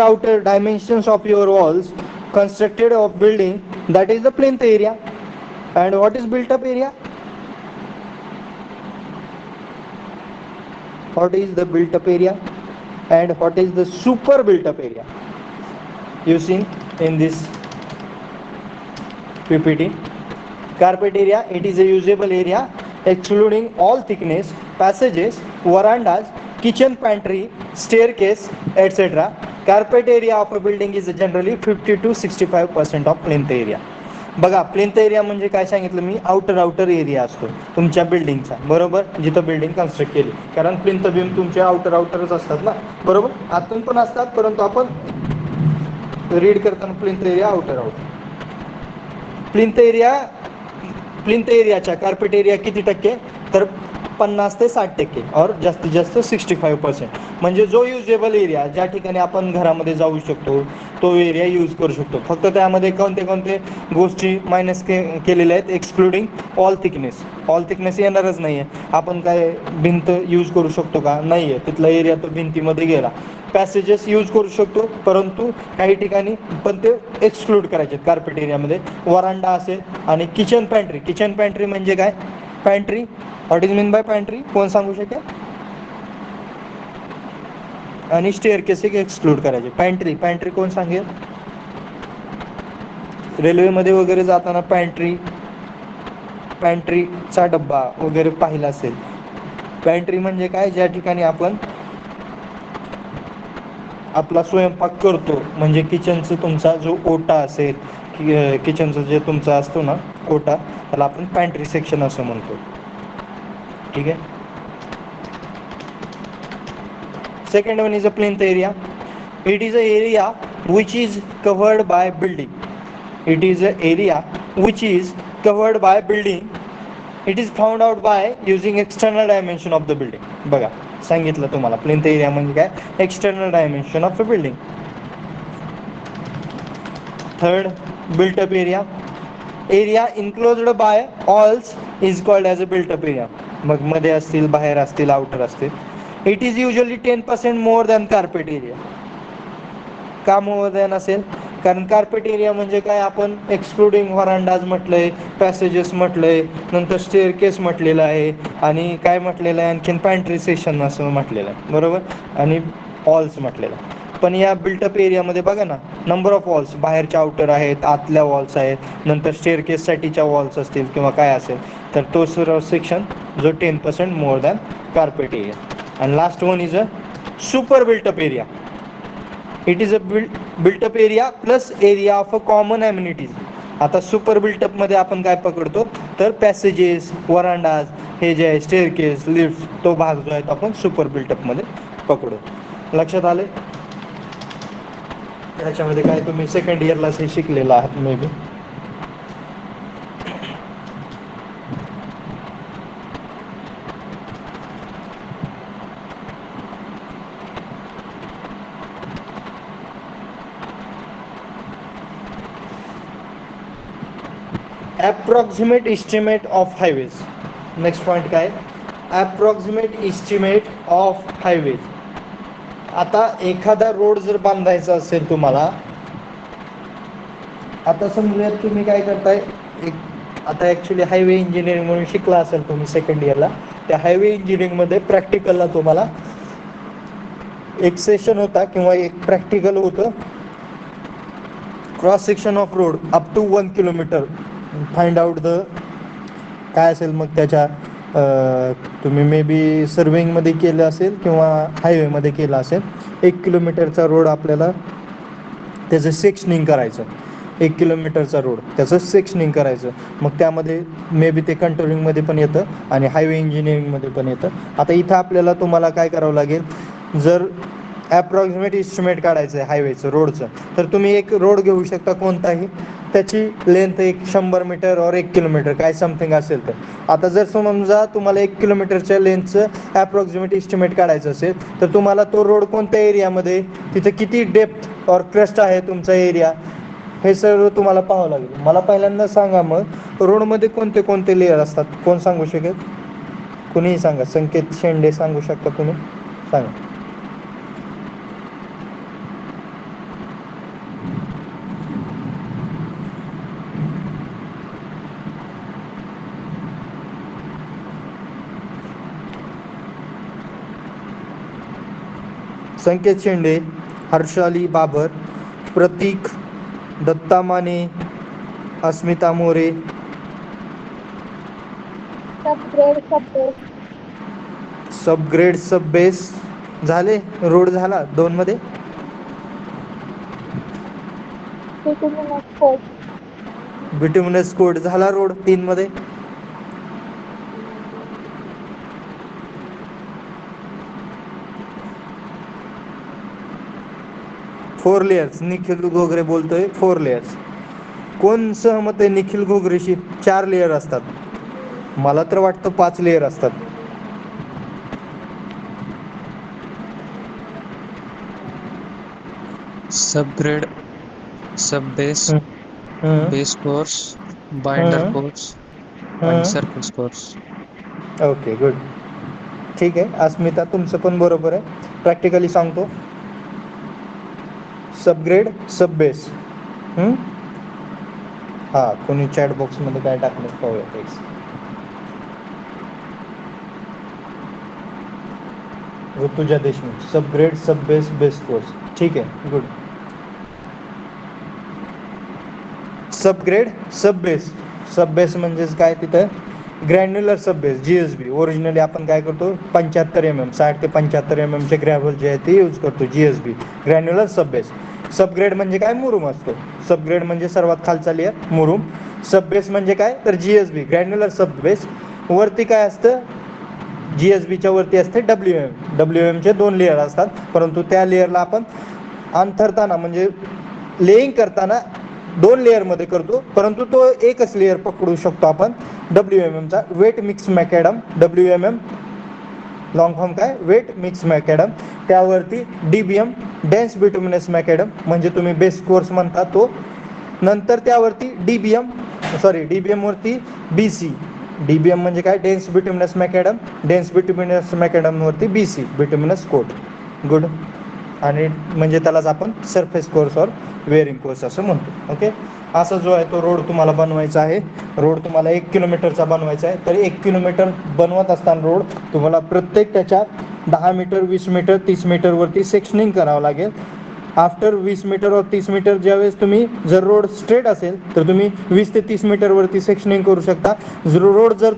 outer dimensions of your walls constructed of building, that is the plinth area. And what is built up area? What is the built up area and what is the super built up area? You seen in this PPT. Carpet area, it is a usable area excluding all thickness, passages, verandas, kitchen, pantry, staircase, etc. Carpet area of a building is generally 50 to 65% of plinth area. बघा, plinth area म्हणजे काय सांगितलं मी, outer area असतो तुमच्या बिल्डिंगचा, बरोबर, जिथं building construct केली. कारण प्लिंथ बीम तुमचे आउटरच असतात ना, बरोबर, आतून पण असतात, परंतु आपण रीड करताना प्लिंथ एरिया आउटर. प्लिंथ एरियाच्या कार्पेट एरिया किती टक्के, तर 50 ते 60% और जास्तीत जास्त 65%. म्हणजे जो युजेबल एरिया, ज्या ठिकाणी आपण घरामध्ये जाऊ शकतो तो एरिया यूज करू शकतो. फक्त त्यामध्ये कोणते गोष्टी मायनस केलेल्या आहेत, excluding all thickness. All thickness येणारच नाही आहे. आपण काय भिंत यूज करू शकतो का, नाही आहे, तिथला एरिया तो भिंतीमध्ये गेला. पॅसेजेस यूज करू शकतो, परंतु काही ठिकाणी पण ते एक्सक्लूड करायचे कार्पेट एरियामध्ये. वरांडा असेल आणि किचन पॅन्ट्री म्हणजे काय, pantry, what is mean bye pantry, कोण सांगू शकेल? आणि स्टेअरकेस एक एक्सक्लूड करायचे. पॅन्ट्री कोण सांगेल? रेल्वेमध्ये वगैरे जाताना पॅन्ट्रीचा डब्बा वगैरे पाहिला असेल. पॅन्ट्री म्हणजे काय, ज्या ठिकाणी आपण आपला स्वयंपाक करतो, म्हणजे किचनचं तुमचा जो ओटा असेल, किचनचं जे तुमचा असतो ना ओटा, त्याला आपण पॅन्ट्री सेक्शन असं म्हणतो. ठीक आहे. Second one is a plinth area. It is a area which is covered by building. It is an area which is covered by building. It is found out by using external dimension of the building. बघा, सांगितलं तुम्हाला plinth area म्हणजे काय, external dimension of a building. Third, built up area. Area enclosed by walls is called as a built up area. मग मध्ये असतील, बाहेर असतील, आउटर असतील. It is usually 10% more than carpet area. का मोर दॅन असेल? कारण कार्पेट एरिया म्हणजे काय, आपण एक्सक्लुडिंग व्हरांडाज म्हटलंय, पॅसेजेस म्हटलंय, नंतर स्टेअरकेस म्हटलेलं आहे, आणि काय म्हटलेलं आहे आणखीन, पॅन्ट्री सेशन असं म्हटलेलं आहे, बरोबर, आणि हॉल्स म्हटलेलं आहे. पण या बिल्टअप एरियामध्ये बघा ना, नंबर ऑफ वॉल्स, बाहेरच्या आउटर आहेत, आतल्या वॉल्स आहेत, नंतर स्टेअरकेससाठीच्या वॉल्स असतील किंवा काय असेल, तर तो सर्व सेक्शन जो 10% मोर दॅन कार्पेट एरिया. आणि last one is a super built up area. It is a built up area plus area of a common amenities. आता सुपर बिल्टअपमध्ये आपण काय पकडतो, तर पॅसेजेस, वरांडाज, हे जे आहे स्टेअरकेस, लिफ्ट, तो भाग जो आहे तो आपण सुपर बिल्टअपमध्ये पकडू. लक्षात आले? त्याच्यामध्ये काय तुम्ही सेकंड इयरलाच हे शिकलेलं आहात may be. Approximate estimate of highways. Next point काय? Approximate estimate of highways. आता एखादा रोड जर बांधायचा असेल तुम्हाला, आता समजूयात तुम्ही काय करताय, आता ॲक्च्युली हायवे इंजिनिअरिंग म्हणून शिकला असेल तुम्ही सेकंड इयरला. त्या हायवे इंजिनिअरिंगमध्ये प्रॅक्टिकलला तुम्हाला एक सेशन होता किंवा एक प्रॅक्टिकल होतं, cross section of road up to 1 kilometre, find out the काय असेल मग त्याच्या, तुम्ही मे बी सर्विंगमध्ये केलं असेल किंवा हायवेमध्ये केलं असेल. 1 किलोमीटरचा रोड आपल्याला त्याचं सेक्शनिंग करायचं. 1 किलोमीटरचा रोड त्याचं सेक्शनिंग करायचं. मग त्यामध्ये मे बी ते कंट्रोलिंगमध्ये पण येतं आणि हायवे इंजिनिअरिंगमध्ये पण येतं. आता इथं आपल्याला तुम्हाला काय करावं लागेल, जर ॲप्रॉक्सिमेट इस्टिमेट काढायचं आहे हायवेचं, रोडचं, तर तुम्ही एक रोड घेऊ शकता कोणताही, त्याची लेंथ 100 मीटर और 1 किलोमीटर काय समथिंग असेल. तर आता जर समजा तुम्हाला 1 किलोमीटरच्या लेंथचं ॲप्रॉक्सिमेट इस्टिमेट काढायचं असेल, तर तुम्हाला तो रोड कोणत्या एरियामध्ये, तिथं किती डेप्थ और क्रस्ट आहे तुमचा एरिया, हे सर्व तुम्हाला पाहावं लागेल. मला पहिल्यांदा सांगा, मग रोडमध्ये कोणते कोणते लेअर असतात, कोण सांगू शकेल? कुणीही सांगा. संकेत शेंडे सांगू शकता तुम्ही? सांगा. Sanket Shende, Harshali Babar, Prateek, Datta Mane, Asmita More. Subgrade subbase. Subgrade subbase झाले. रोड झाला 2 मध्ये. Bituminous coat. बिटुमिनस कोड झाला रोड 3 मध्ये. Four layers. निखिल घोगरे बोलतोय 4 लेयर्स. कोण सहमत आहे निखिल घोगरेशी? 4 लेयर असतात. मला तर वाटतं 5 लेयर असतात. Subgrade, sub base, base course, binder course आणि सरफेस कोर्स. Okay, good. ठीक आहे अस्मिता, तुमचं पण बरोबर आहे. प्रॅक्टिकली सांगतो. Subgrade subbase. हां, कोणी चॅट बॉक्समध्ये काय टाकलं पाहूया. तेच Rutuja Deshmukh. Subgrade subbase base course. ठीक आहे, गुड. Subgrade subbase. सबबेस म्हणजेच काय, तिथं ग्रॅन्युलर सबबेस GSB. ओरिजिनली आपण काय करतो, 75 mm, 60 ते 75 mm चे ग्रॅव्हल जे आहे ते यूज करतो, GSB, ग्रॅन्युलर सबबेस. सबग्रेड म्हणजे काय, मुरुम असतो. सबग्रेड म्हणजे सर्वात खालचा लेअर, मुरुम. सबबेस म्हणजे काय, तर GSB, ग्रॅन्युलर सबबेस. वरती काय असतं, GSBच्या वरती असते WM चे 2 लेअर असतात, परंतु त्या लेअरला आपण अंथरताना म्हणजे लेईंग करताना 2 लेअरमध्ये करतो, परंतु तो एकच लेअर पकडू शकतो आपण WMMचा. Wet mix macadam, WMM long form काय, वेट मिक्स मॅकॅडम. त्यावरती DBM, डेन्स बिटुमिनस मॅकॅडम, म्हणजे तुम्ही बेस कोर्स म्हणता तो. नंतर त्यावरती DBM वरती BC, DBM म्हणजे काय, dense bituminous macadam. Dense bituminous मॅकॅडमवरती BC, बिट्युमिनस कोट. गुड. आणि म्हणजे त्यालाच आपण surface course or wearing course असं म्हणतो. ओके. असा जो आहे तो रोड तुम्हाला बनवायचा आहे. रोड तुम्हाला 1 किलोमीटरचा बनवायचा आहे. तर 1 किलोमीटर बनवत असताना रोड तुम्हाला प्रत्येक त्याच्या 10 मीटर, 20 मीटर, 30 मीटरवरती सेक्शनिंग करावं लागेल. आफ्टर 20 मीटर और 30 मीटर ज्यावेळेस तुम्ही, जर रोड स्ट्रेट असेल तर तुम्ही 20 ते 30 मीटरवरती सेक्शनिंग करू शकता. जर रोड जर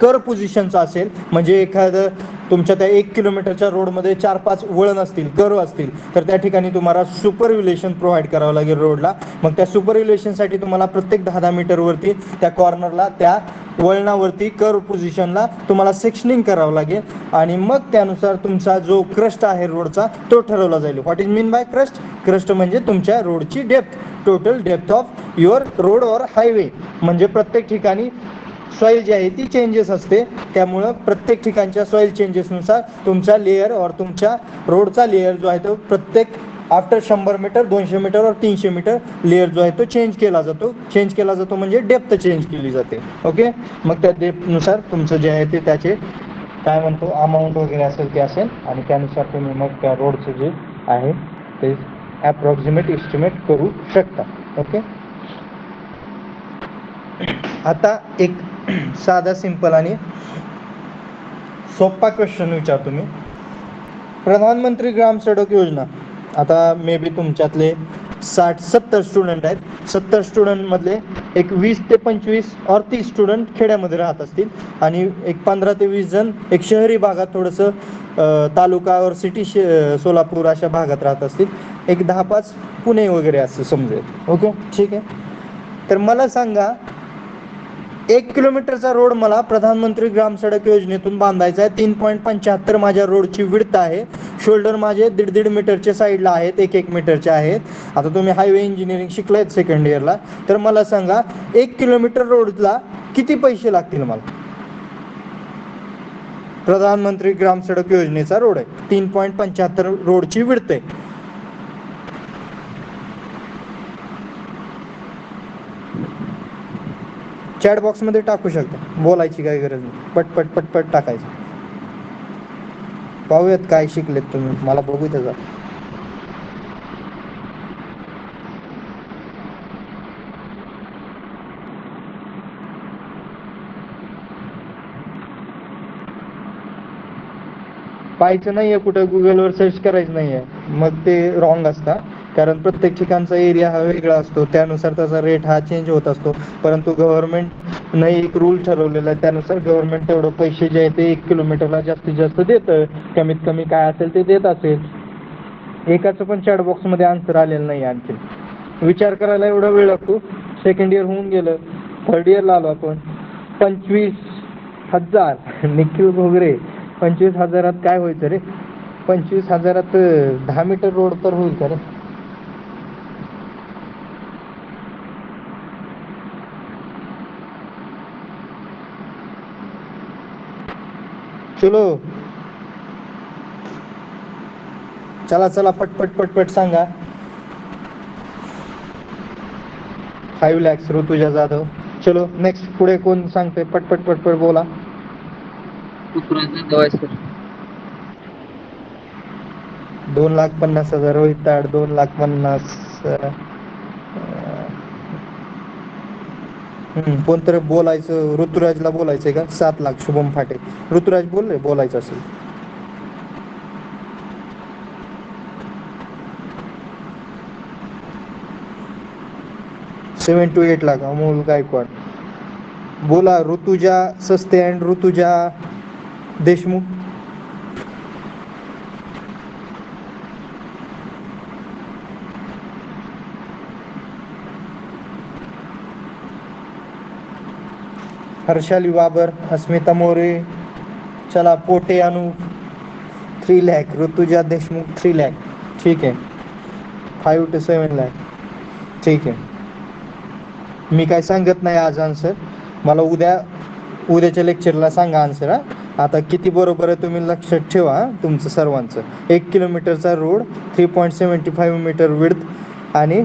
कर पोझिशनचा असेल, म्हणजे एखादं तुमच्या त्या 1 किलोमीटरच्या रोडमध्ये 4-5 वळण असतील, कर्व असतील, तर त्या ठिकाणी तुम्हाला सुपरव्हिलेशन प्रोव्हाइड करावं लागेल रोडला. मग त्या सुपरव्हिलेशनसाठी तुम्हाला प्रत्येक 10-10 मीटरवरती त्या कॉर्नरला, त्या वळणावरती, कर्व पोझिशनला तुम्हाला सेक्शनिंग करावं लागेल. आणि मग त्यानुसार तुमचा जो क्रस्ट आहे रोडचा तो ठरवला जाईल. What is mean bye crust? Crust म्हणजे तुमच्या रोडची depth, total depth of your road और हायवे. म्हणजे प्रत्येक ठिकाणी सॉईल जी आहे ती चेंजेस असते, त्यामुळं प्रत्येक ठिकाणच्या सॉईल चेंजेसनुसार तुमचा लेअर और तुमच्या रोडचा लेअर जो आहे तो प्रत्येक आफ्टर 100 मीटर, 200 मीटर और 300 मीटर लेअर जो आहे तो चेंज केला जातो. चेंज केला जातो म्हणजे डेप्थ चेंज केली जाते. ओके. मग त्या डेप्थनुसार तुमचं जे आहे ते त्याचे काय म्हणतो अमाऊंट वगैरे असेल ते असेल, आणि त्यानुसार तुम्ही मग त्या रोडचं जे आहे ते ॲप्रॉक्सिमेट इस्टिमेट करू शकता. ओके. आता एक साधा सिंपल आणि सोपा क्वेश्चन विचारतो मी. प्रधानमंत्री ग्राम सडक योजना, आता मे बी तुमच्यातले 60-70 स्टुडंट आहेत. 70 स्टुडंटमधले एक 20 ते 25 और 30 स्टुडंट खेड्यामध्ये राहत असतील, आणि एक 15 ते 20 जण एक शहरी भागात थोडंसं तालुका और सिटी सोलापूर अशा भागात राहत असतील. एक 10-5 पुणे वगैरे असं समजेल. ओके, ठीक आहे. तर मला सांगा, 1 किलोमीटरचा रोड मला प्रधानमंत्री ग्राम सडक योजनेतून बांधायचा आहे. 3.75 माझ्या रोडची विड्थ आहे. शोल्डर माझे 1.5 मीटरचे साईडला आहेत, 1-1 मीटरचे आहेत. आता तुम्ही हायवे इंजिनिअरिंग शिकलायत सेकंड इयरला, तर मला सांगा 1 किलोमीटर रोडला किती पैसे लागतील मला? प्रधानमंत्री ग्राम सडक योजनेचा रोड आहे, 3.75 रोडची विड्थ आहे. चॅट बॉक्समध्ये टाकू शकता, बोलायची काही गरज नाही, पटपट पटपट टाकायचं. पाहूयात काय शिकलेत तुम्ही, मला बघू त्याचा. पाहायचं नाहीये कुठं, गुगलवर सर्च करायचं नाहीये, मग ते रॉंग असतं. कारण प्रत्येक ठिकाणचा एरिया हा वेगळा असतो, त्यानुसार त्याचा रेट हा चेंज होत असतो. परंतु गव्हर्नमेंटनं एक रूल ठरवलेला आहे, त्यानुसार गव्हर्नमेंट तेवढं पैसे जे आहे ते 1 किलोमीटरला जास्तीत जास्त देतं. कमीत कमी काय असेल ते देत असेल. एकाचं पण चॅट बॉक्समध्ये आन्सर आलेलं नाही आणखी. विचार करायला एवढा वेळ लागतो. सेकंड इयर होऊन गेलं, थर्ड इयरला आलो आपण. 25,000 निखिल घोगरे, 25,000 काय व्हायचं रे? 25,000 10 मीटर रोड तर होईल का रे? चलो चला चला, पटपट पटपट सांगा. 5 lakhs ऋतुजा जाधव. चलो नेक्स्ट, पुढे कोण सांगते? पटपट पटपट बोला. 2,50,000 रोहित ताड, 2,50,000. कोणतरी बोलायचं, ऋतुराजला बोलायचंय का? 7 लाख शुभम फाटे. ऋतुराज बोल रे, बोलायचं असेल. $7 to 8 लाख अमोल गायकवाड. बोला ऋतुजा सस्ते अँड ऋतुजा देशमुख. हर्षाली बाबर, अस्मिता मोरे. चला, पोटे अनु 3 लाख, ऋतुजा देशमुख 3 लाख. ठीक आहे. 5 to 7 लाख. ठीक आहे. मी काय सांगत नाही आज आन्सर, मला उद्याच्या लेक्चरला सांगा आन्सर. आता किती बरोबर आहे तुम्ही लक्षात ठेवा तुमचं सर्वांचं. 1 किलोमीटरचा रोड, 3.75 मीटर विड्थ आणि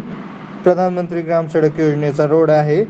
प्रधानमंत्री ग्राम सडक योजनेचा रोड आहे,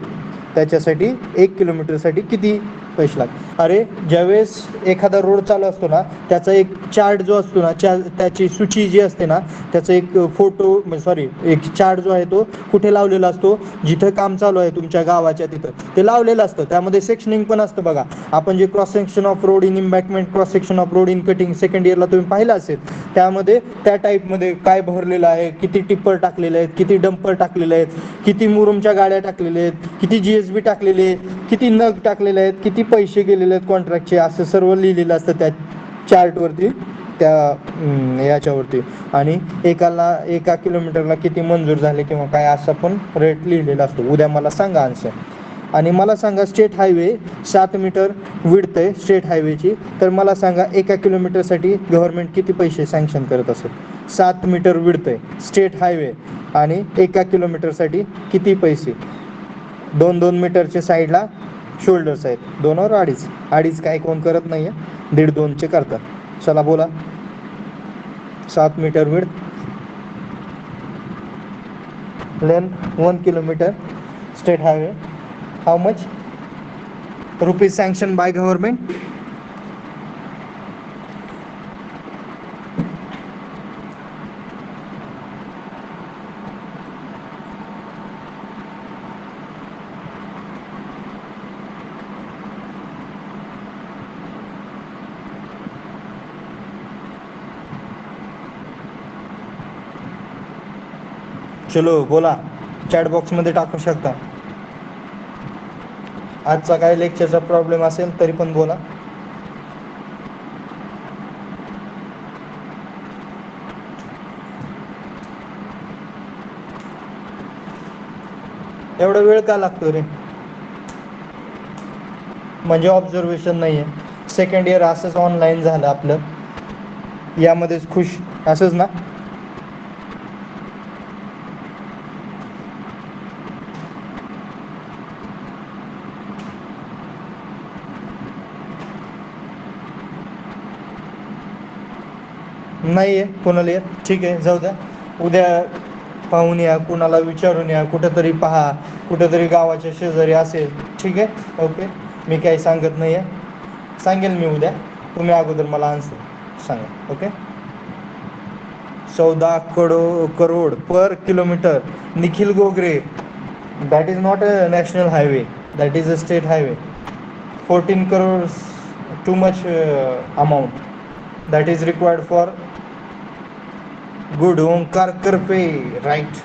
त्याच्यासाठी 1 किलोमीटरसाठी किती पैसे लागतात? अरे ज्यावेळेस एखादा रोड चालू असतो ना, त्याचा एक चार्ट जो असतो ना, त्याची सूची जी असते ना, त्याचा एक फोटो सॉरी एक चार्ट जो आहे तो कुठे लावलेला असतो? जिथं काम चालू आहे तुमच्या गावाच्या तिथं ते लावलेलं असतं. त्यामध्ये सेक्शनिंग पण असतं बघा. आपण जे cross section of road in embankment, cross section of road in cutting second इयरला तुम्ही पाहिलं असेल, त्यामध्ये त्या टाईपमध्ये काय भरलेलं आहे, किती टिप्पर टाकलेले आहेत, किती डंपर टाकलेले आहेत, किती मुरुमच्या गाड्या टाकलेल्या आहेत, किती GSB टाकलेले आहेत, किती नग टाकलेले आहेत, किती पैसे गेलेले आहेत कॉन्ट्रॅक्टचे, असं सर्व लिहिलेलं असतं त्या चार्टवरती, त्या याच्यावरती. आणि एका किलोमीटरला किती मंजूर झाले किंवा काय असा पण रेट लिहिलेला असतो. उद्या मला सांगा आन्सर. आणि मला सांगा स्टेट हायवे 7 मीटर विड्थ आहे स्टेट हायवेची, तर मला सांगा 1 किलोमीटरसाठी गव्हर्नमेंट किती पैसे सँक्शन करत असेल? 7 मीटर विड्थ आहे स्टेट हायवे आणि 1 किलोमीटरसाठी किती पैसे? 2-2 मीटरचे साईडला शोल्डर्स आहेत, 2 और 2.5 काय कोण करत नाही आहे, 1.5-2चे करतात. चला बोला. 7 metre width, length 1 kilometre, state highway, how much rupees sanction by government? चलो बोला, चॅट बॉक्समध्ये टाकू शकता. आजचा काय लेक्चरचा प्रॉब्लेम असेल तरी पण बोला. एवढा वेळ का लागतो रे? म्हणजे ऑब्झर्वेशन नाही आहे, सेकंड इयर असंच ऑनलाईन झालं आपलं, यामध्येच खुश, असंच ना? नाही आहे कोणाला येत, ठीक आहे जाऊ द्या. उद्या पाहून या, कुणाला विचारून या, कुठंतरी पहा, कुठंतरी गावाच्या शेजारी असेल, ठीक आहे ओके. मी काही सांगत नाही आहे, सांगेल मी उद्या, तुम्ही अगोदर मला आन्सर सांगा okay. 14 crore per kilometre. Nikhil Gogare, that is not a national highway, that is a state highway. 14 crores too much amount that is required for good. Omkar Karpe, right.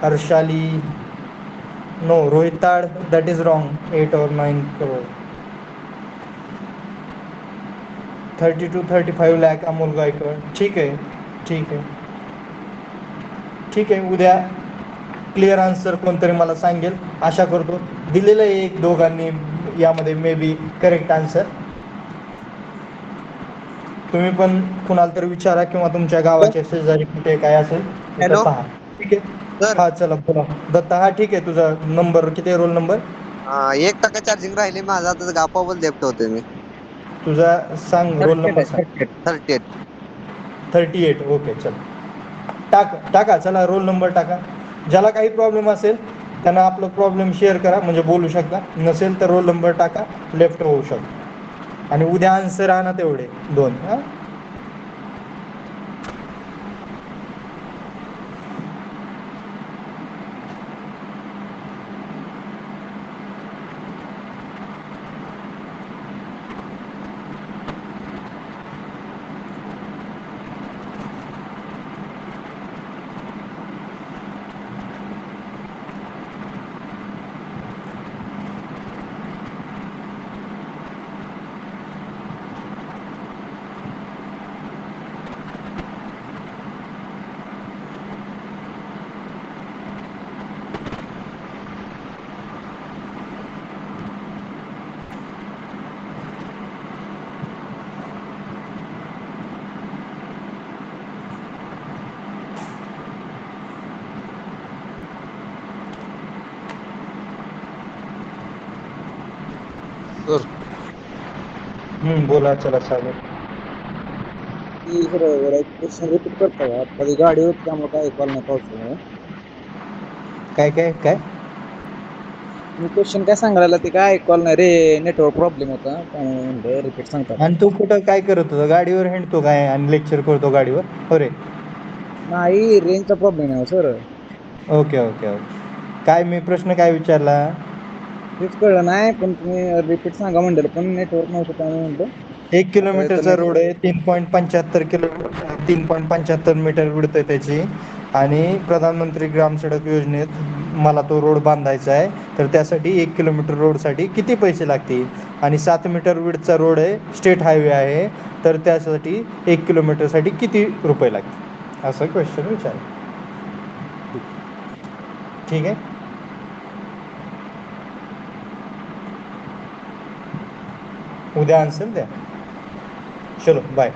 Harshali, no. Rohit Tad, that is wrong. 8 or 9 crore. 30 to 35 lakh Amol Gaikwad. ठीक आहे, ठीक आहे, ठीक आहे. उद्या clear answer कोणतरी मला सांगेल, आशा करतो. दिलेलं आहे एक दोघांनी यामध्ये मे बी करेक्ट आन्सर. तुम्ही पण कुणाला तर विचारा किंवा तुमच्या गावाच्या शेजारी कुठे काय असेल तिथं पहा, ठीक आहे. हा चला बोला दत्ता. हा ठीक आहे. तुझा नंबर किती आहे, रोल नंबर? 1% चार्जिंग राहिले माझा, आता गापाबल लेफ्ट होते मी. तुझा सांग, रोल नंबर सांग. 38. 38. ओके चल, टाका चला, रोल नंबर टाका. ज्याला काही प्रॉब्लेम असेल त्यांना आपलं प्रॉब्लेम शेअर करा, म्हणजे बोलू शकता. नसेल तर रोल नंबर टाका, लेफ्ट होऊ शकतो. आणि उद्या आन्सर आणा तेवढे 2. हां बोला, चला चालेल. क्वेश्चन रिपीट करता का? गाडी होती त्यामुळे काय कॉल नाही पावसामुळे. काय काय काय मी क्वेश्चन काय सांगायला ते काय ऐकवलं नाही रे, नेटवर्क प्रॉब्लेम होता त्यामुळे म्हणलं रिपीट सांगतात. आणि तू कुठं काय करत होता? गाडीवर हिंडतो काय आणि लेक्चर करतो गाडीवर? हो रे. नाही, रेंजचा प्रॉब्लेम आहे सर. Okay okay okay. काय मी प्रश्न काय विचारला? तेच कळलं नाही, पण तुम्ही रिपीट सांगा म्हणलं, पण नेटवर्क नव्हतं त्यामुळे म्हणलं. 1 आता येतं किलोमीटरचा नेट. रोड आहे, 3.75 मीटर विड्थ आहे त्याची. आणि प्रधानमंत्री ग्राम सडक योजनेत मला तो रोड बांधायचा आहे, तर त्यासाठी 1 किलोमीटर रोडसाठी किती पैसे लागतील? आणि 7 मीटर विड्थचा रोड आहे, स्टेट हायवे आहे, तर त्यासाठी 1 किलोमीटरसाठी किती रुपये लागतील? असं क्वेश्चन विचार. ठीक आहे. उद्या आन्सर द्या. चलो बाय.